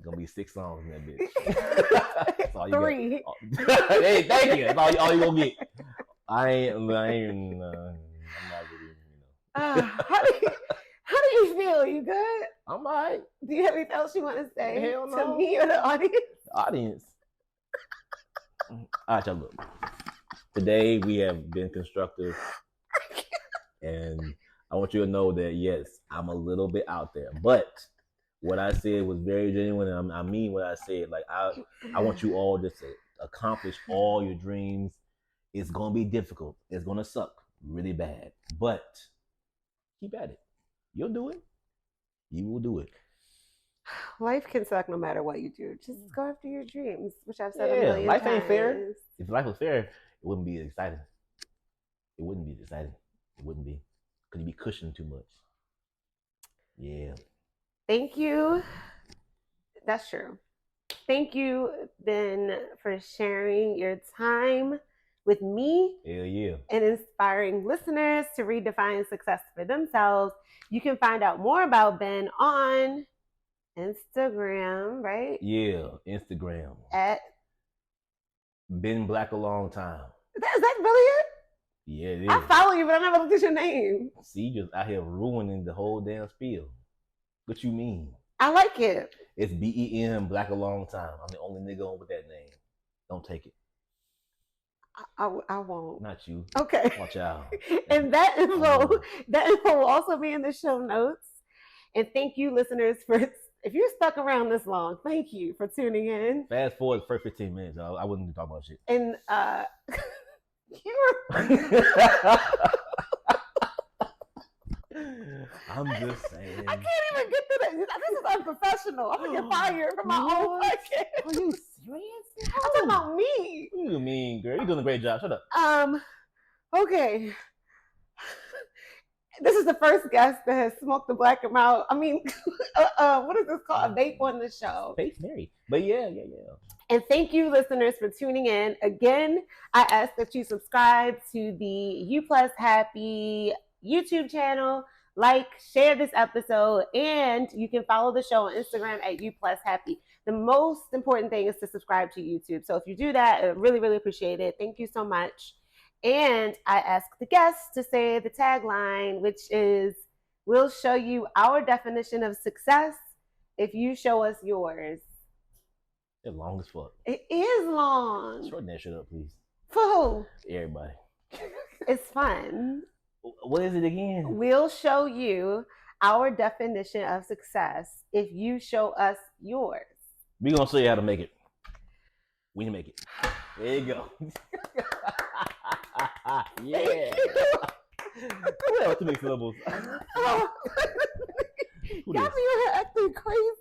Gonna be 6 songs in that bitch. That's all you 3. Got. Hey, thank you. That's all you gonna get. I'm not really, How do you feel? You good? I'm alright. Do you have anything else you want to say Hell no. to me or the audience? Audience. All right, y'all look. Today we have been constructive, and I want you to know that yes, I'm a little bit out there, but what I said was very genuine, and I mean what I said. Like I want you all just to accomplish all your dreams. It's gonna be difficult. It's gonna suck really bad, but keep at it. You'll do it. You will do it. Life can suck no matter what you do. Just go after your dreams, which I've said a Yeah, million life ain't fair. times. If life was fair, it wouldn't be exciting. It wouldn't be exciting. It wouldn't be. Because you'd be cushioning too much. Yeah. Thank you. That's true. Thank you, Ben, for sharing your time with me Hell yeah. and inspiring listeners to redefine success for themselves. You can find out more about Ben on Instagram, right? Yeah, Instagram. At Been black a long time. is that really it? Yeah, it is. I follow you, but I never looked at your name. See, you just out here ruining the whole damn spiel. What you mean? I like it. It's BEN black a long time. I'm the only nigga on with that name. Don't take it. I won't. Not you. Okay. Watch out. And that info will also be in the show notes. And thank you, listeners, for if you're stuck around this long, thank you for tuning in. Fast forward the first 15 minutes. I wouldn't talk about shit. And I'm just saying. I can't even get to that. This is unprofessional. I'm gonna get fired from my own podcast. Are you serious? I'm talking about me. What do you mean, girl? You're doing a great job. Shut up. Okay. This is the first guest that has smoked the black amount. I mean, what is this called? A vape on the show. Face Mary. But yeah. And thank you, listeners, for tuning in. Again, I ask that you subscribe to the U Plus Happy YouTube channel, like, share this episode, and you can follow the show on Instagram at U Plus Happy. The most important thing is to subscribe to YouTube. So if you do that, I really, really appreciate it. Thank you so much. And I ask the guests to say the tagline, which is, we'll show you our definition of success if you show us yours. It's long as fuck. It is long. Shorten that shit up, please. For who? Everybody. It's fun. What is it again? We'll show you our definition of success if you show us yours. We're going to show you how to make it. We can make it. There you go. Yeah. What else to make syllables? Got me here acting crazy.